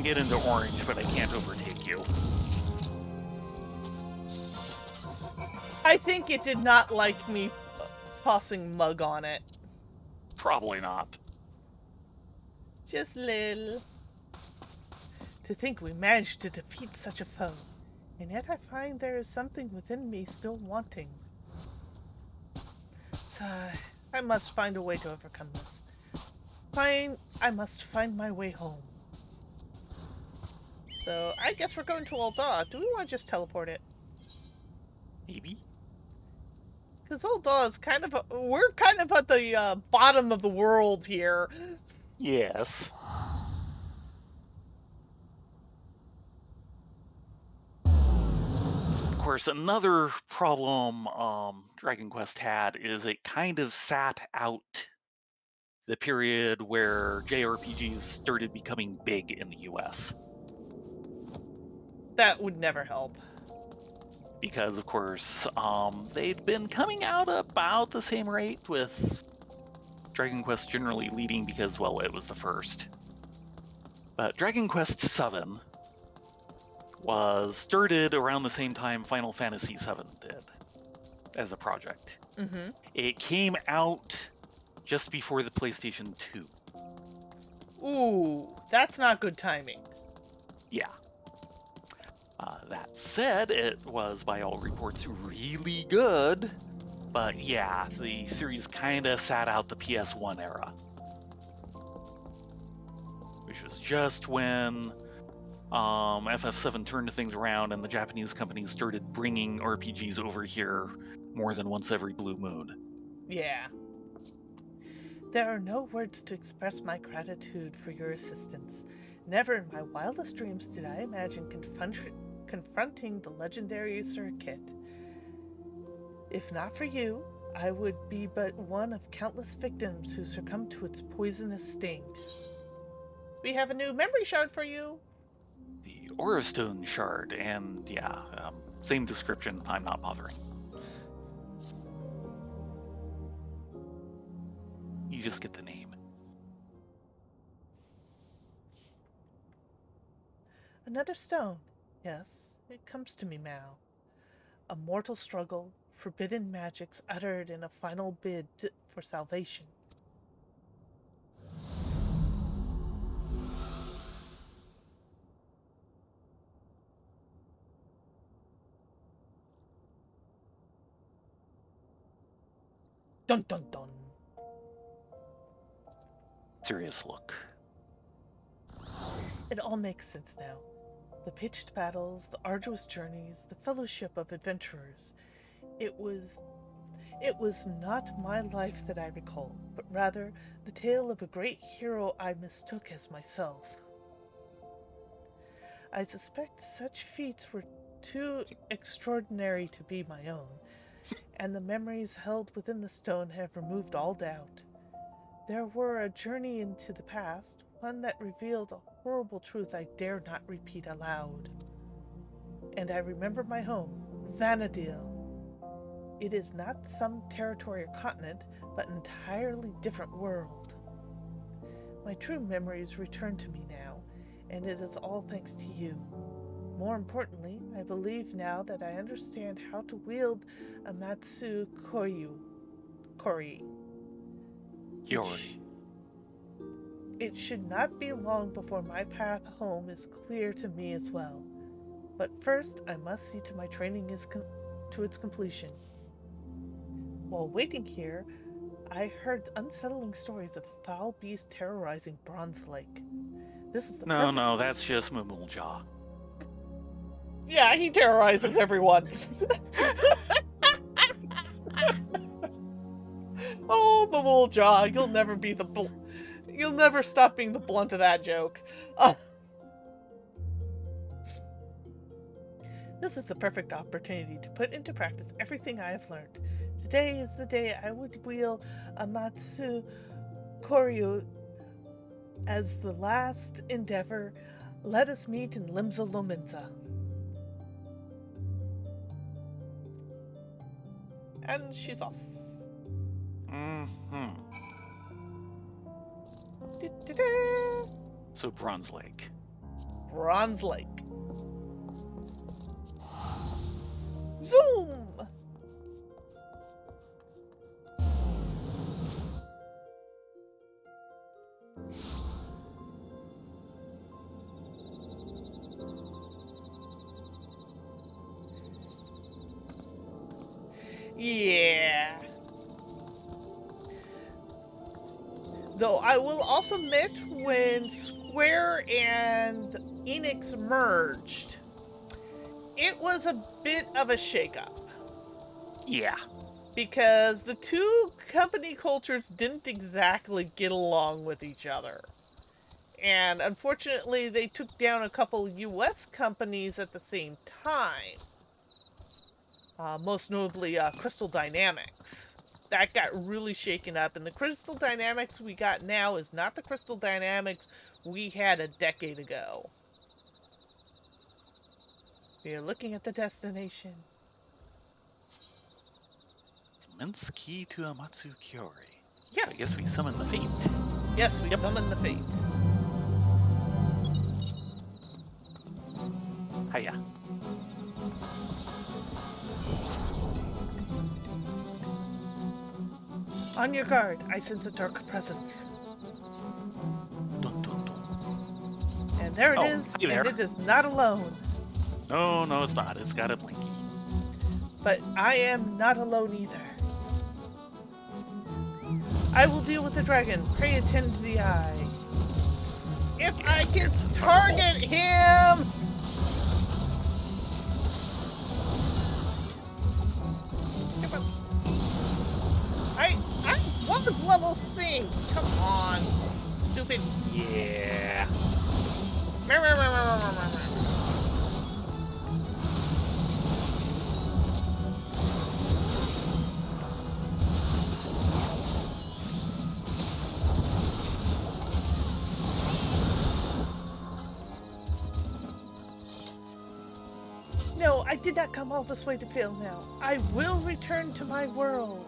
Get into orange, but I can't overtake you. I think it did not like me tossing mug on it. Probably not. Just little. To think we managed to defeat such a foe, and yet I find there is something within me still wanting. So, I must find a way to overcome this. I must find my way home. So, I guess we're going to Ul'dah. Do we want to just teleport it? Maybe. Because Ul'dah is kind of we're kind of at the bottom of the world here. Yes. Of course, another problem Dragon Quest had is it kind of sat out the period where JRPGs started becoming big in the US. That would never help. Because, of course, they'd been coming out about the same rate, with Dragon Quest generally leading because, well, it was the first. But Dragon Quest VII was started around the same time Final Fantasy VII did as a project. Mm-hmm. It came out just before the PlayStation 2. Ooh, that's not good timing. Yeah. That said, it was, by all reports, really good. But yeah, the series kinda sat out the PS1 era. Which was just when FF7 turned things around and the Japanese companies started bringing RPGs over here more than once every blue moon. Yeah. There are no words to express my gratitude for your assistance. Never in my wildest dreams did I imagine confronting the legendary Sir Kit. If not for you, I would be but one of countless victims who succumbed to its poisonous sting. We have a new memory shard for you. The Aurastone Shard, and yeah, same description, I'm not bothering. You just get the name. Another stone. Yes, it comes to me now. A mortal struggle, forbidden magics uttered in a final bid for salvation. Dun dun dun. Serious look. It all makes sense now. The pitched battles, the arduous journeys, the fellowship of adventurers. It was not my life that I recall, but rather the tale of a great hero I mistook as myself. I suspect such feats were too extraordinary to be my own, and the memories held within the stone have removed all doubt. There were a journey into the past, one that revealed a horrible truth I dare not repeat aloud. And I remember my home, Vanadil. It is not some territory or continent, but an entirely different world. My true memories return to me now, and it is all thanks to you. More importantly, I believe now that I understand how to wield a Matsu Koryu. Yori. It should not be long before my path home is clear to me as well. But first, I must see to my training to its completion. While waiting here, I heard unsettling stories of a foul beast terrorizing Bronze Lake. This is the No, that's just Mumulja. Yeah, he terrorizes everyone. Oh, Mumulja, you'll never stop being the blunt of that joke. This is the perfect opportunity to put into practice everything I have learned. Today is the day I would wield a Matsu Koryu as the last endeavor. Let us meet in Limsa Lominsa. And she's off. Mm-hmm. So Bronze Lake. Bronze Lake. Zoom! Yeah. Though I will also admit, when Square and Enix merged, it was a bit of a shakeup. Yeah. Because the two company cultures didn't exactly get along with each other. And unfortunately, they took down a couple US companies at the same time. Most notably, Crystal Dynamics. That got really shaken up, and the Crystal Dynamics we got now is not the Crystal Dynamics we had a decade ago. We are looking at the destination. Immense key to Amatsu Kyori. Yes! So I guess we summon the Fate. Yes, we summon the Fate. Hiya. On your guard, I sense a dark presence. Dun, dun, dun. And there it is, hey there. and it is not alone. No, it's not. It's got a blinky. But I am not alone either. I will deal with the dragon. Pray attend to the eye. If I can target him! I want level thing. Come on, stupid. Yeah. No, I did not come all this way to fail now. I will return to my world.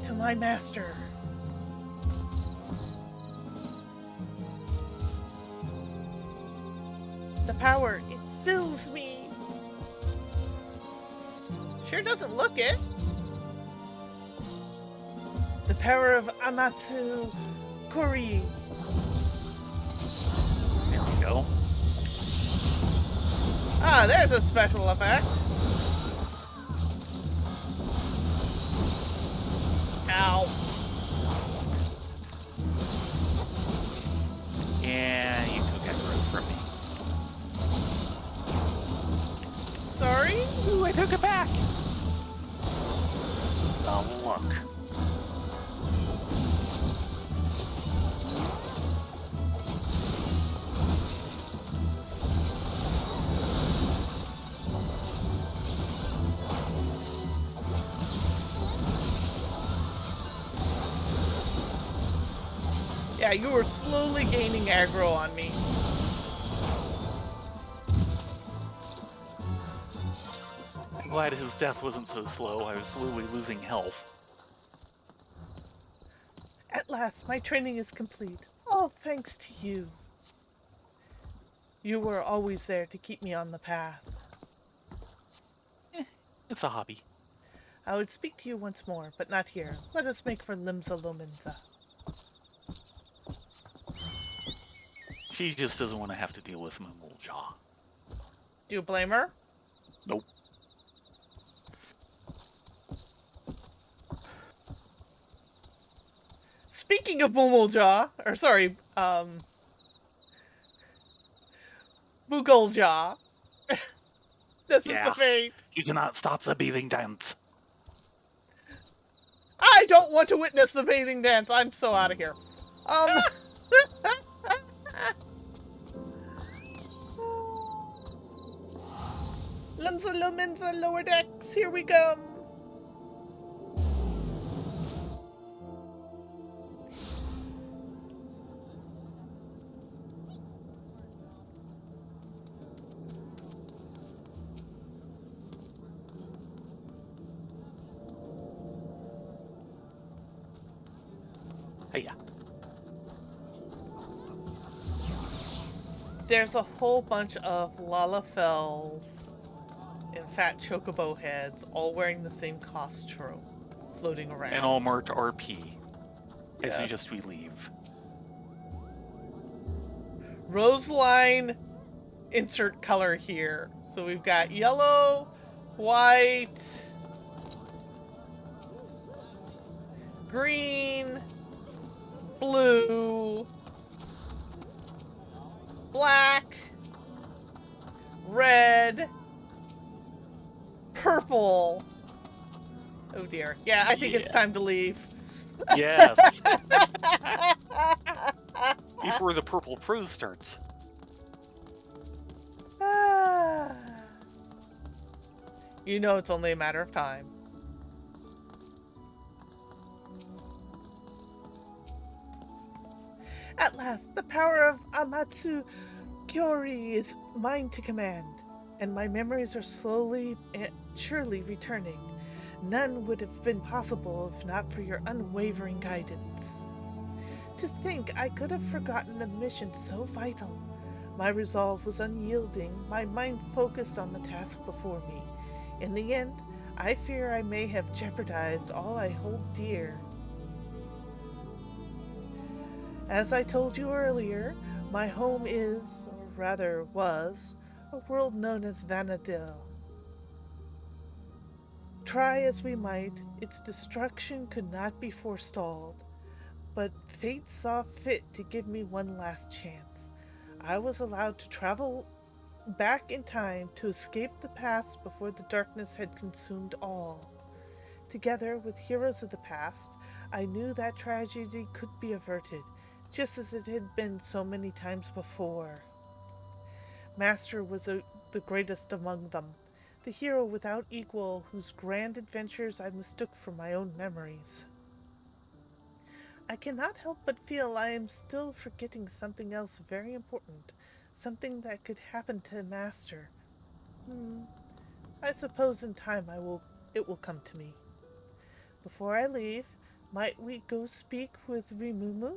To my master. The power, it fills me. Sure doesn't look it. The power of Amatsu Kori. There we go. Ah, there's a special effect. Ow. Yeah, you took aggro from me. Sorry? Ooh, I took it back. The luck. Yeah, you were slowly gaining aggro on me. I'm glad his death wasn't so slow. I was slowly losing health. At last, my training is complete. All thanks to you. You were always there to keep me on the path. It's a hobby. I would speak to you once more, but not here. Let us make for Limsa Lominsa. She just doesn't want to have to deal with Moomuljaw. Do you blame her? Nope. Speaking of Moomuljaw, or sorry, Booguljaw. This is the fate. You cannot stop the bathing dance. I don't want to witness the bathing dance. I'm so out of here. Limsa Lominsa, lower decks, here we come. Hey-ya. There's a whole bunch of Lalafels and fat chocobo heads all wearing the same costume floating around. And all marked RP. I Yes. suggest we leave. Roseline, insert color here. So we've got yellow, white, green, blue, black, red, purple. Oh dear. Yeah, I think it's time to leave. Yes. Before the purple prose starts. You know it's only a matter of time. At last, the power of Amatsu Kyori is mine to command, and my memories are slowly and surely returning. None would have been possible if not for your unwavering guidance. To think I could have forgotten a mission so vital. My resolve was unyielding, my mind focused on the task before me. In the end, I fear I may have jeopardized all I hold dear. As I told you earlier, my home is, or rather was, a world known as Vanadil. Try as we might, its destruction could not be forestalled, but fate saw fit to give me one last chance. I was allowed to travel back in time to escape the past before the darkness had consumed all. Together with heroes of the past, I knew that tragedy could be averted, just as it had been so many times before. Master was the greatest among them, the hero without equal whose grand adventures I mistook for my own memories. I cannot help but feel I am still forgetting something else very important, something that could happen to Master. I suppose in time it will come to me. Before I leave, might we go speak with Rimumu?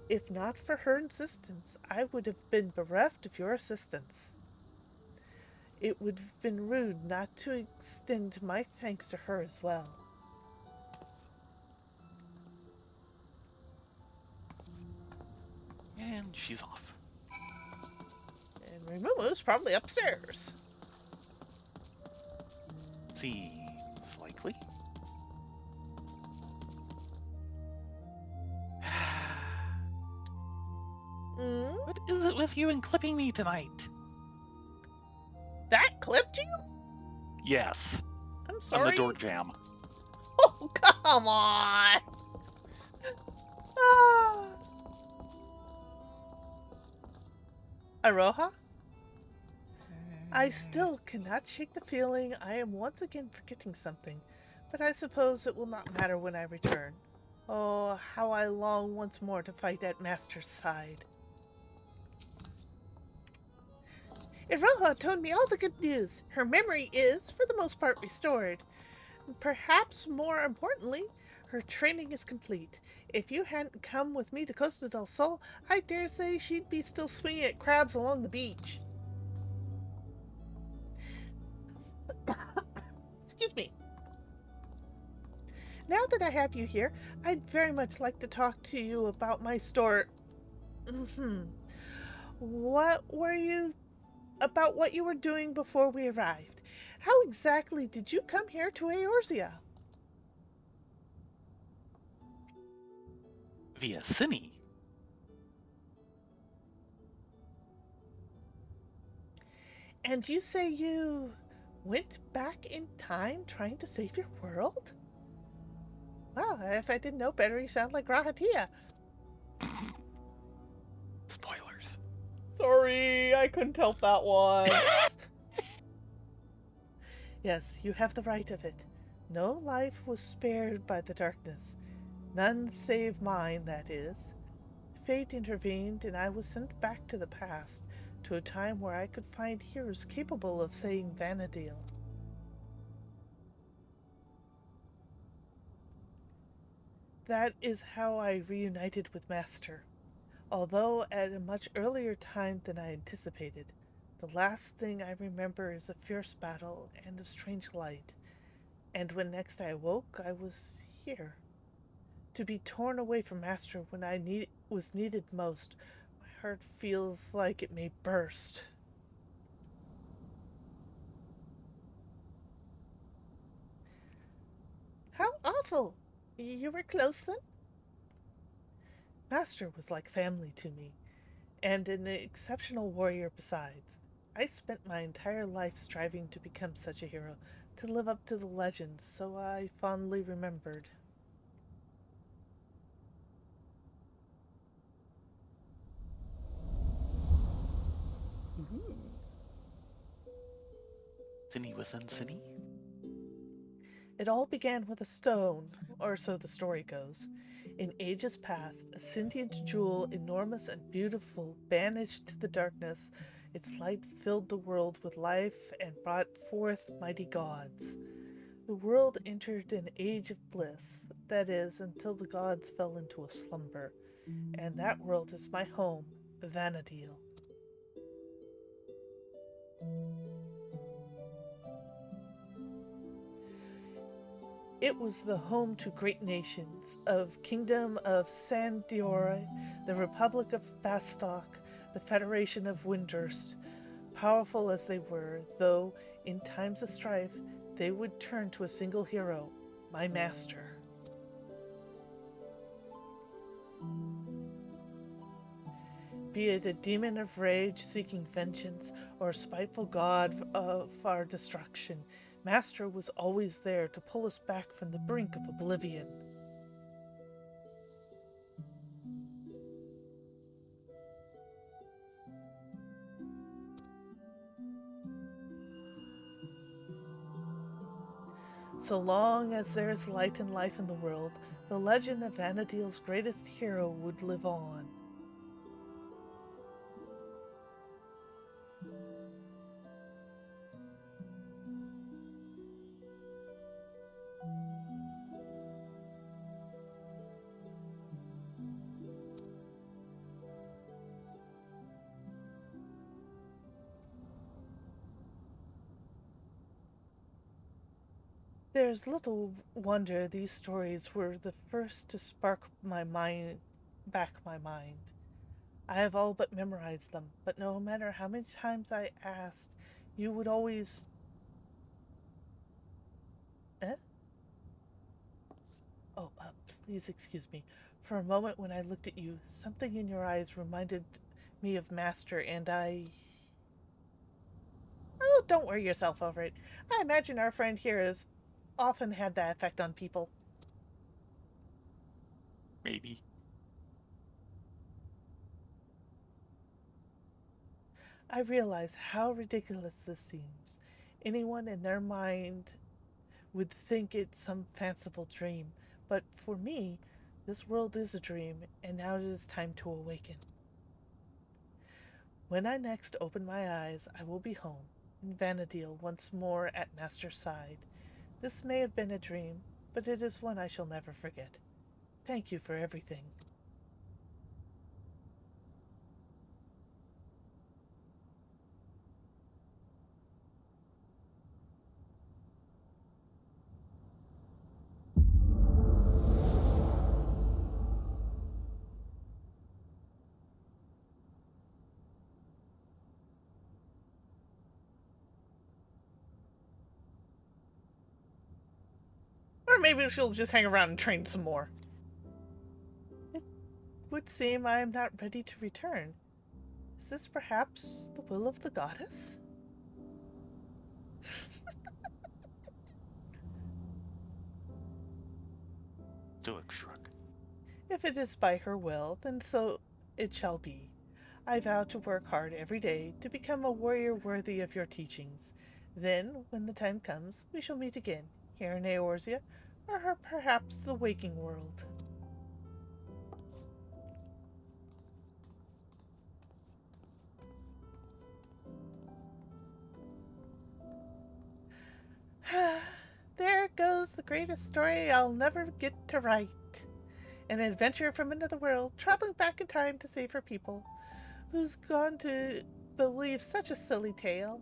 If not for her insistence, I would have been bereft of your assistance. It would have been rude not to extend my thanks to her as well. And she's off. And Rimumu's probably upstairs. Seems likely. What is it with you and clipping me tonight? That clipped you? Yes. I'm sorry. On the door jam. Oh, come on! Aroha? I still cannot shake the feeling I am once again forgetting something, but I suppose it will not matter when I return. Oh, how I long once more to fight at Master's side. Iroha told me all the good news. Her memory is, for the most part, restored. Perhaps more importantly, her training is complete. If you hadn't come with me to Costa del Sol, I dare say she'd be still swinging at crabs along the beach. Excuse me. Now that I have you here, I'd very much like to talk to you about my store. What you were doing before we arrived? How exactly did you come here to Eorzea? Via Cine. And you say you went back in time trying to save your world? Well, if I didn't know better, you sound like Rahatia. Spoilers. Sorry, I couldn't help that one. Yes, you have the right of it. No life was spared by the darkness. None save mine, that is. Fate intervened, and I was sent back to the past, to a time where I could find heroes capable of saying Vanadil. That is how I reunited with Master, although at a much earlier time than I anticipated. The last thing I remember is a fierce battle and a strange light, and when next I awoke, I was here. To be torn away from Master when I was needed most, my heart feels like it may burst. How awful! You were close then? Master was like family to me, and an exceptional warrior besides. I spent my entire life striving to become such a hero, to live up to the legends, so I fondly remembered. Sinny within Sinny? It all began with a stone, or so the story goes. In ages past, a sentient jewel, enormous and beautiful, banished to the darkness. Its light filled the world with life and brought forth mighty gods. The world entered an age of bliss, that is, until the gods fell into a slumber. And that world is my home, Vanadil. It was the home to great nations, of Kingdom of Sandiore, the Republic of Bastok, the Federation of Windurst. Powerful as they were, though in times of strife they would turn to a single hero, my master. Be it a demon of rage seeking vengeance, or a spiteful god of our destruction, Master was always there to pull us back from the brink of oblivion. So long as there is light and life in the world, the legend of Vanadil's greatest hero would live on. There's little wonder these stories were the first to spark my mind my mind. I have all but memorized them, but no matter how many times I asked, you would always... Eh? Oh, please excuse me. For a moment when I looked at you, something in your eyes reminded me of Master, and I... Oh, don't worry yourself over it. I imagine our friend here has often had that effect on people. Maybe. I realize how ridiculous this seems. Anyone in their mind would think it's some fanciful dream, but for me, this world is a dream, and now it is time to awaken. When I next open my eyes, I will be home, in Vanadil once more at Master's side. This may have been a dream, but it is one I shall never forget. Thank you for everything. Or maybe she'll just hang around and train some more. It would seem I am not ready to return. Is this perhaps the will of the goddess? Stoic shrug. If it is by her will, then so it shall be. I vow to work hard every day to become a warrior worthy of your teachings. Then, when the time comes, we shall meet again, here in Eorzea, or perhaps the waking world. There goes the greatest story I'll never get to write. An adventure from another world, traveling back in time to save her people. Who's gone to believe such a silly tale?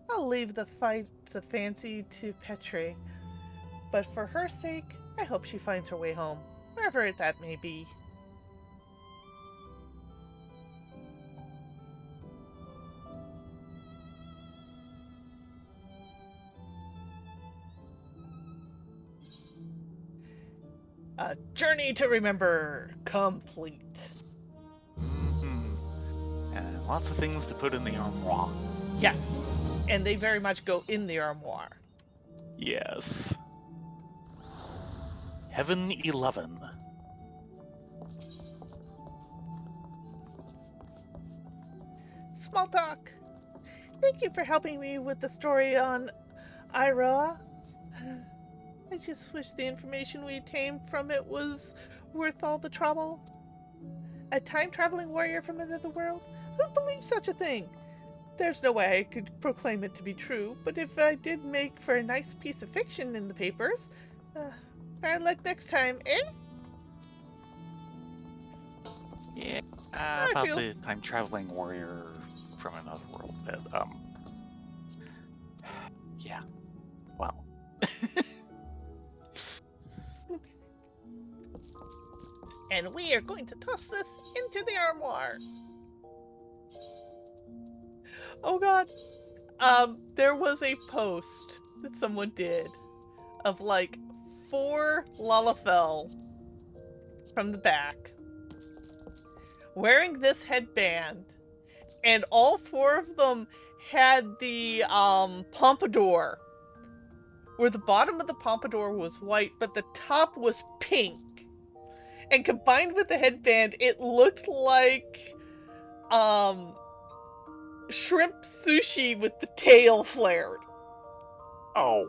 I'll leave the fights of fancy to Petre, but for her sake, I hope she finds her way home, wherever that may be. Journey to Remember complete. And lots of things to put in the armoire. Yes, and they very much go in the armoire. Yes. Ff11. Small talk. Thank you for helping me with the story on Eorzea. I just wish the information we obtained from it was worth all the trouble. A time-traveling warrior from another world? Who believes such a thing? There's no way I could proclaim it to be true, but if I did make for a nice piece of fiction in the papers, bad luck next time, eh? Yeah, about the time-traveling warrior from another world. Yeah. Wow. And we are going to toss this into the armoire. Oh god. There was a post that someone did of like 4 Lalafell from the back wearing this headband, and all 4 of them had the pompadour, where the bottom of the pompadour was white but the top was pink, and combined with the headband it looked like shrimp sushi with the tail flared. Oh.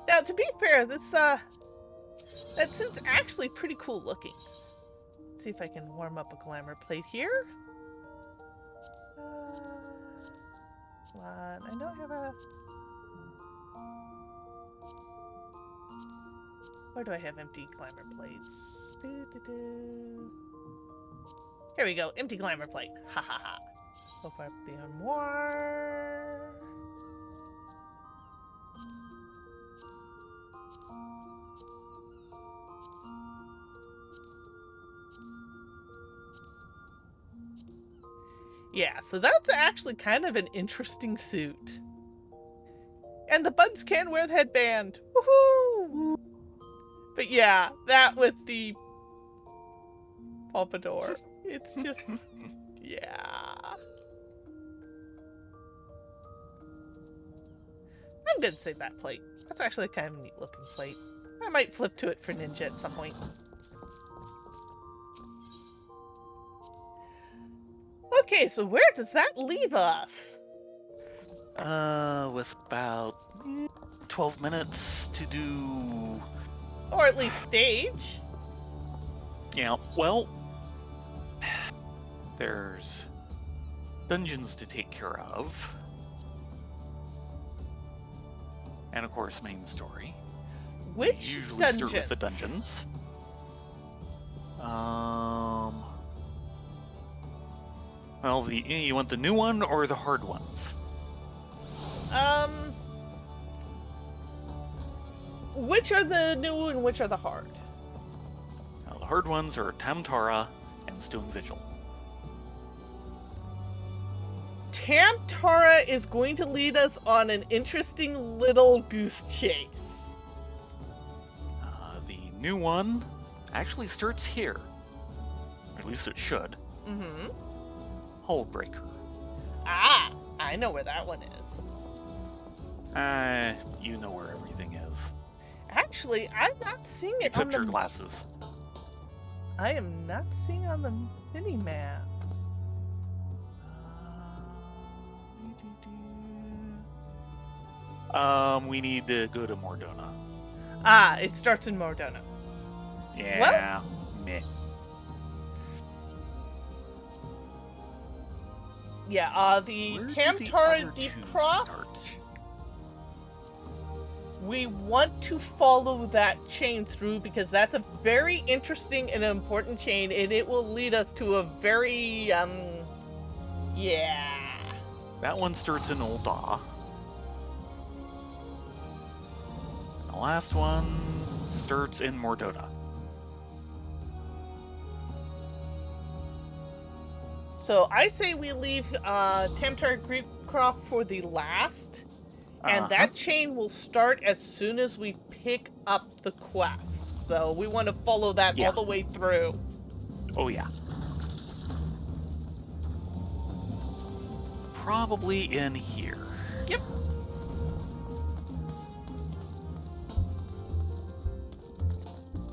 Now, to be fair, this that suit's actually pretty cool looking. Let's see if I can warm up a glamour plate here. I don't have a... Where do I have empty glamour plates? Here we go, empty glamour plate. Ha ha ha. So far up the armoire. Yeah, so that's actually kind of an interesting suit. And the buds can wear the headband. Woohoo! But yeah, that with the pompadour. It's just, yeah. I'm gonna save that plate. That's actually kind of a neat looking plate. I might flip to it for Ninja at some point. Okay, so where does that leave us? With about 12 minutes to do... Or at least stage. Yeah, well... There's dungeons to take care of. And of course, main story. Which usually dungeons? Start with the dungeons. Well, you want the new one or the hard ones? Which are the new and which are the hard? Now, the hard ones are Tamtara and Stone Vigil. Tamtara is going to lead us on an interesting little goose chase. The new one actually starts here. At least it should. Mm-hmm. Hullbreaker. Ah, I know where that one is. You know where everything is. Actually, I'm not seeing it Except on your the... glasses. I am not seeing on the mini-map. We need to go to Mordona. Ah, it starts in Mordona. Yeah, well, meh. Yeah, the Tamtara Deep Croft. We want to follow that chain through because that's a very interesting and important chain, and it will lead us to a very, yeah. That one starts in Ul'dah. The last one starts in Mordona. So I say we leave Tamtara Deep Deepcroft for the last, and Uh-huh. that chain will start as soon as we pick up the quest. So we want to follow that Yeah. all the way through. Oh, yeah. Probably in here. Yep.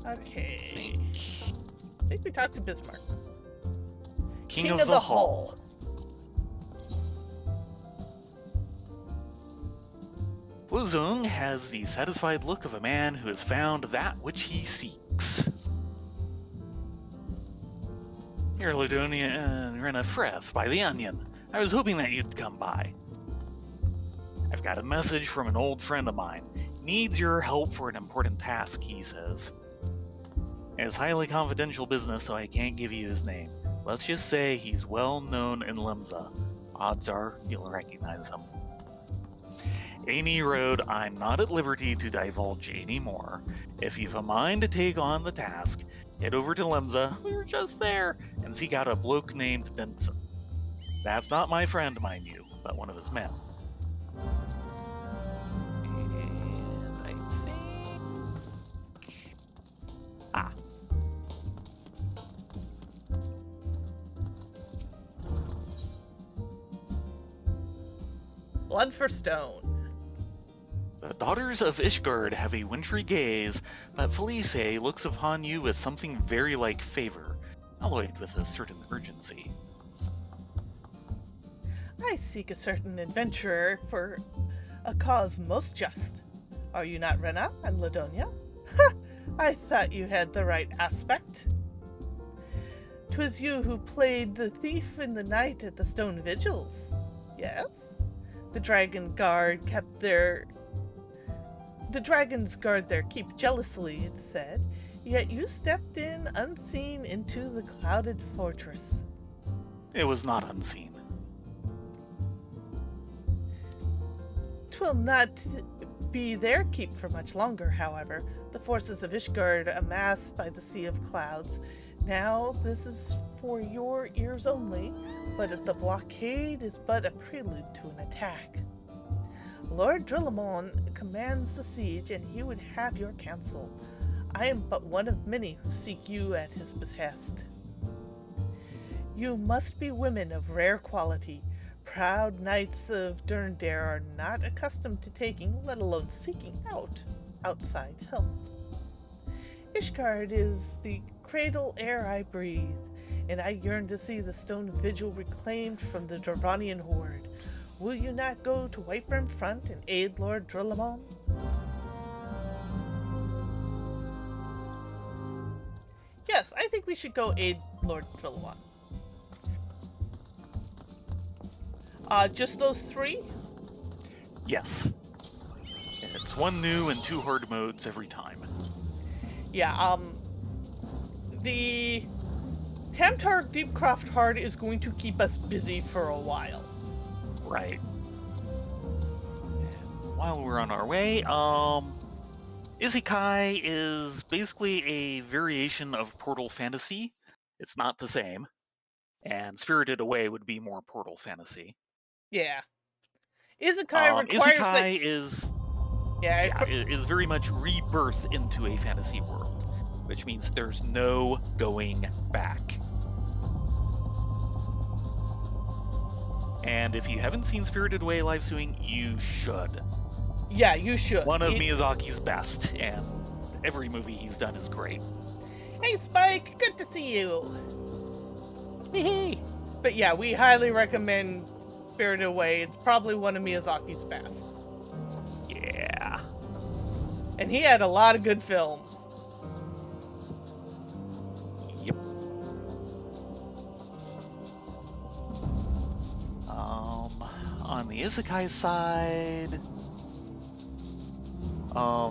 Okay. I think we talked to Bismarck. King of the Hall. Bluzung has the satisfied look of a man who has found that which he seeks. Here, Ludonia Rena Freth by the Onion. I was hoping that you'd come by. I've got a message from an old friend of mine. Needs your help for an important task, he says. It's highly confidential business, so I can't give you his name. Let's just say he's well known in Limsa. Odds are you'll recognize him. Amy Road, I'm not at liberty to divulge anymore. If you've a mind to take on the task, head over to Limsa, we were just there, and seek out a bloke named Benson. That's not my friend, mind you, but one of his men. And I think... Ah. Blood for Stone. The daughters of Ishgard have a wintry gaze, but Felice looks upon you with something very like favor, alloyed with a certain urgency. I seek a certain adventurer for a cause most just. Are you not Rena and Ladonia? Ha! I thought you had the right aspect. 'Twas you who played the thief in the night at the stone vigils. Yes? The dragons guard their keep jealously, it said, yet you stepped in unseen into the clouded fortress. It was not unseen. 'Twill not be their keep for much longer, however. The forces of Ishgard amass by the Sea of Clouds. Now this is for your ears only, but the blockade is but a prelude to an attack. Lord Drillamon commands the siege, and he would have your counsel. I am but one of many who seek you at his behest. You must be women of rare quality. Proud knights of Durndare are not accustomed to taking, let alone seeking outside help. Ishgard is the cradle air I breathe, and I yearn to see the stone vigil reclaimed from the Dravanian horde. Will you not go to Whiteburn Front and aid Lord Drillamon? Yes, I think we should go aid Lord Drillamon. Just those three? Yes. It's one new and two hard modes every time. Yeah, the Tamtar Deepcroft Hard is going to keep us busy for a while. Right. While we're on our way, Isekai is basically a variation of Portal Fantasy. It's not the same. And Spirited Away would be more Portal Fantasy. Yeah. Isekai requires Isekai is very much rebirth into a fantasy world, which means there's no going back. And if you haven't seen Spirited Away live streaming, you should. Yeah, you should. One of Miyazaki's best, and every movie he's done is great. Hey, Spike, good to see you. Hey. But yeah, we highly recommend Spirited Away. It's probably one of Miyazaki's best. Yeah. And he had a lot of good films. Yep. On the Isekai side,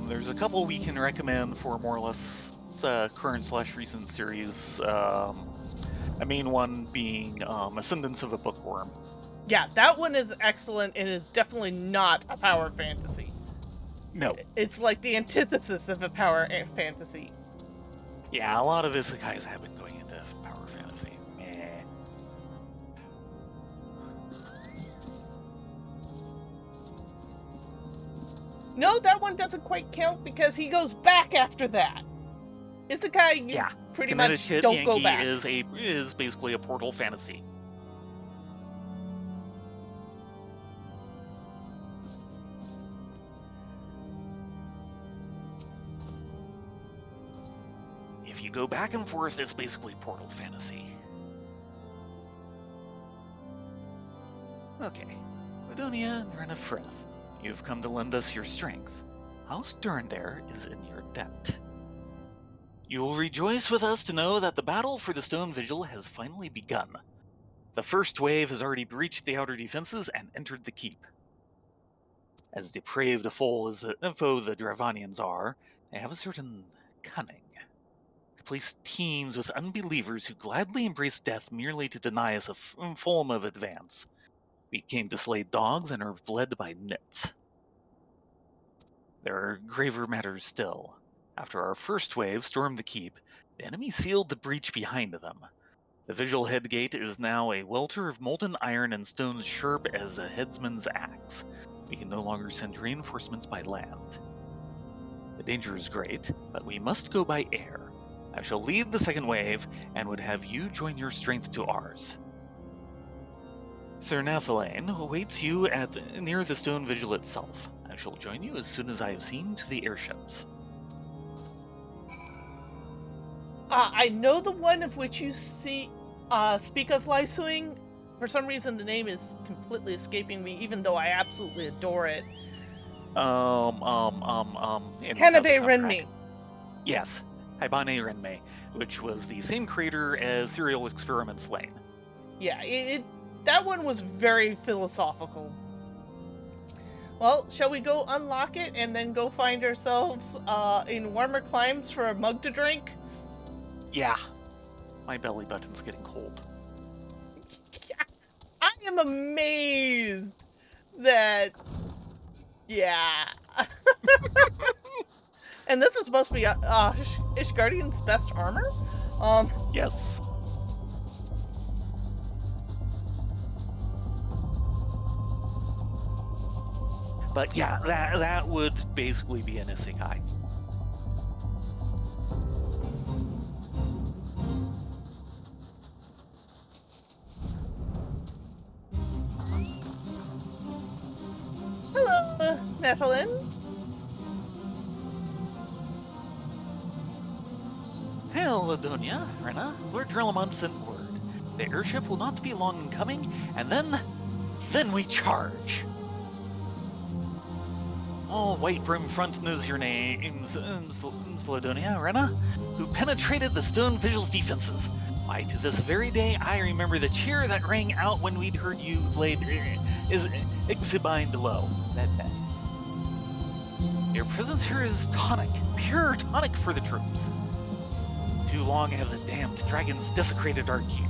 there's a couple we can recommend for more or less current/recent series. A main one being Ascendance of a Bookworm. Yeah, that one is excellent and is definitely not a power fantasy. No. It's like the antithesis of a power fantasy. Yeah, a lot of Isekais have been going into power fantasy. Meh. No, that one doesn't quite count because he goes back after that. Isekai, you pretty much Connecticut don't Yankee go back. is basically a portal fantasy. If you go back and forth, it's basically portal fantasy. Okay, Ladonia and Renafrith, you've come to lend us your strength. House Durandare is in your debt. You will rejoice with us to know that the battle for the Stone Vigil has finally begun. The first wave has already breached the outer defenses and entered the keep. As depraved a foe as the Dravanians are, they have a certain cunning. To place teams with unbelievers who gladly embrace death merely to deny us a form of advance. We came to slay dogs and are led by nits. There are graver matters still. After our first wave stormed the keep, the enemy sealed the breach behind them. The Vigil headgate is now a welter of molten iron and stones sharp as a headsman's axe. We can no longer send reinforcements by land. The danger is great, but we must go by air. I shall lead the second wave, and would have you join your strength to ours. Sir Nathalane awaits you near the Stone Vigil itself. I shall join you as soon as I have seen to the airships. I know the one of which you speak of Lysuing. For some reason, the name is completely escaping me, even though I absolutely adore it. Hanabe Renmei. Yes, Haibane Renmei, which was the same creator as Serial Experiments Lane. Yeah, that one was very philosophical. Well, shall we go unlock it and then go find ourselves in warmer climes for a mug to drink? Yeah, my belly button's getting cold. I am amazed that... Yeah. And this is supposed to be Ishgardian's best armor? Yes. But yeah, that would basically be an isekai. Hello, Nathalane. Hail, Ladonia, Rena. Lord Drelamont sent word. The airship will not be long in coming, and then we charge. All White Brim Front knows your names, Ladonia, Rena, who penetrated the Stone Vigil's defenses. Why, to this very day, I remember the cheer that rang out when we'd heard you laid exhibine below. That. Your presence here is tonic, pure tonic for the troops. Too long have the damned dragons desecrated our keep.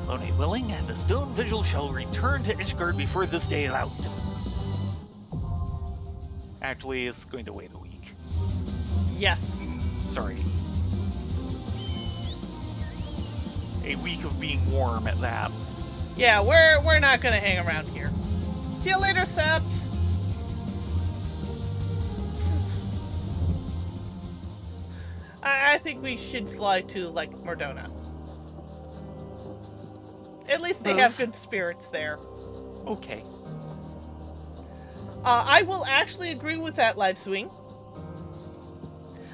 Only willing, the Stone Vigil shall return to Ishgard before this day is out. Actually, it's going to wait a week. Yes. Sorry. A week of being warm at that. Yeah, we're not gonna hang around here. See you later, Saps. I think we should fly to, like, Mordona. At least they have good spirits there. Okay. I will actually agree with that, Liveswing.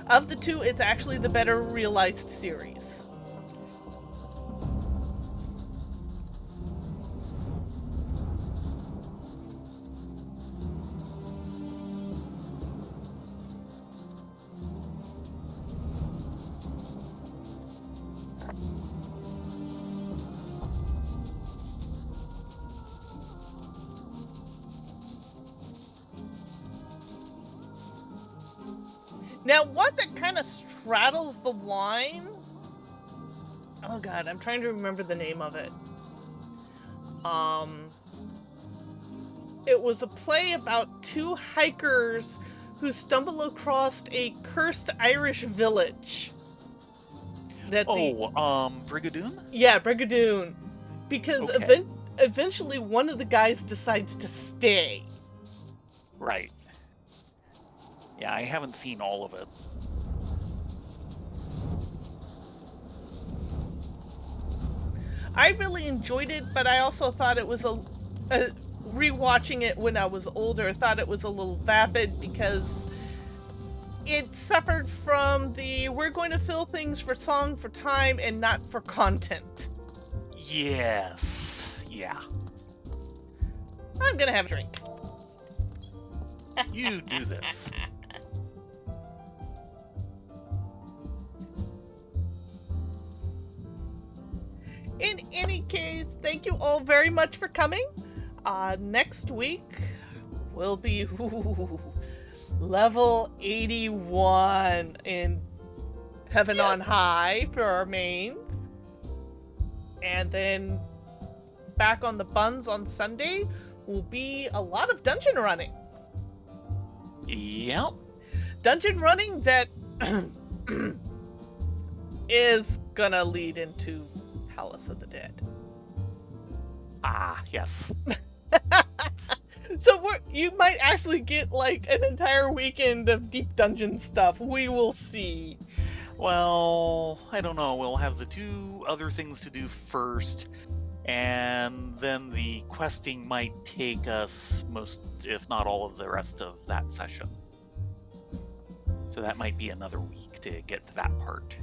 Of the two, it's actually the better realized series. Now, one that kind of straddles the line... Oh god, I'm trying to remember the name of it. It was a play about two hikers who stumble across a cursed Irish village. Brigadoon? Yeah, Brigadoon. Because eventually one of the guys decides to stay. Right. Yeah, I haven't seen all of it. I really enjoyed it, but I also thought it was rewatching it when I was older, I thought it was a little vapid because it suffered from we're going to fill things for song for time and not for content. Yes. Yeah. I'm gonna have a drink. You do this. In any case, thank you all very much for coming. Next week will be level 81 in Heaven on High for our mains. And then back on the buns on Sunday will be a lot of dungeon running. Yep. Dungeon running that is gonna lead into Palace of the Dead. Ah, yes. So you might actually get like an entire weekend of deep dungeon stuff. We will see. Well, I don't know. We'll have the 2 other things to do first, and then the questing might take us most, if not all, of the rest of that session. So that might be another week to get to that part.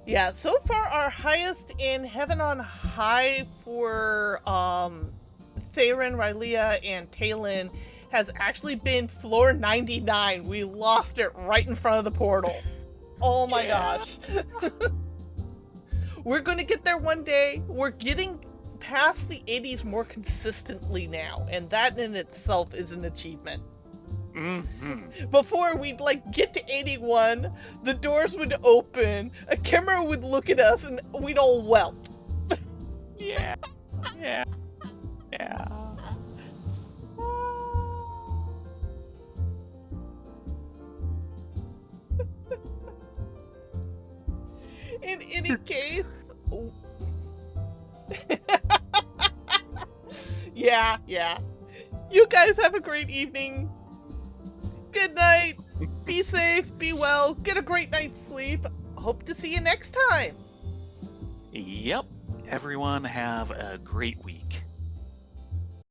Yeah, so far our highest in Heaven on High for Theron, Rylea, and Talon has actually been floor 99. We lost it right in front of the portal. Oh my gosh. We're going to get there one day. We're getting past the 80s more consistently now, and that in itself is an achievement. Mm-hmm. Before we'd get to 81, the doors would open, a camera would look at us, and we'd all welt. Yeah. In any case, yeah. You guys have a great evening. Good night. Be safe, be well, get a great night's sleep. Hope to see you next time. Yep. Everyone have a great week.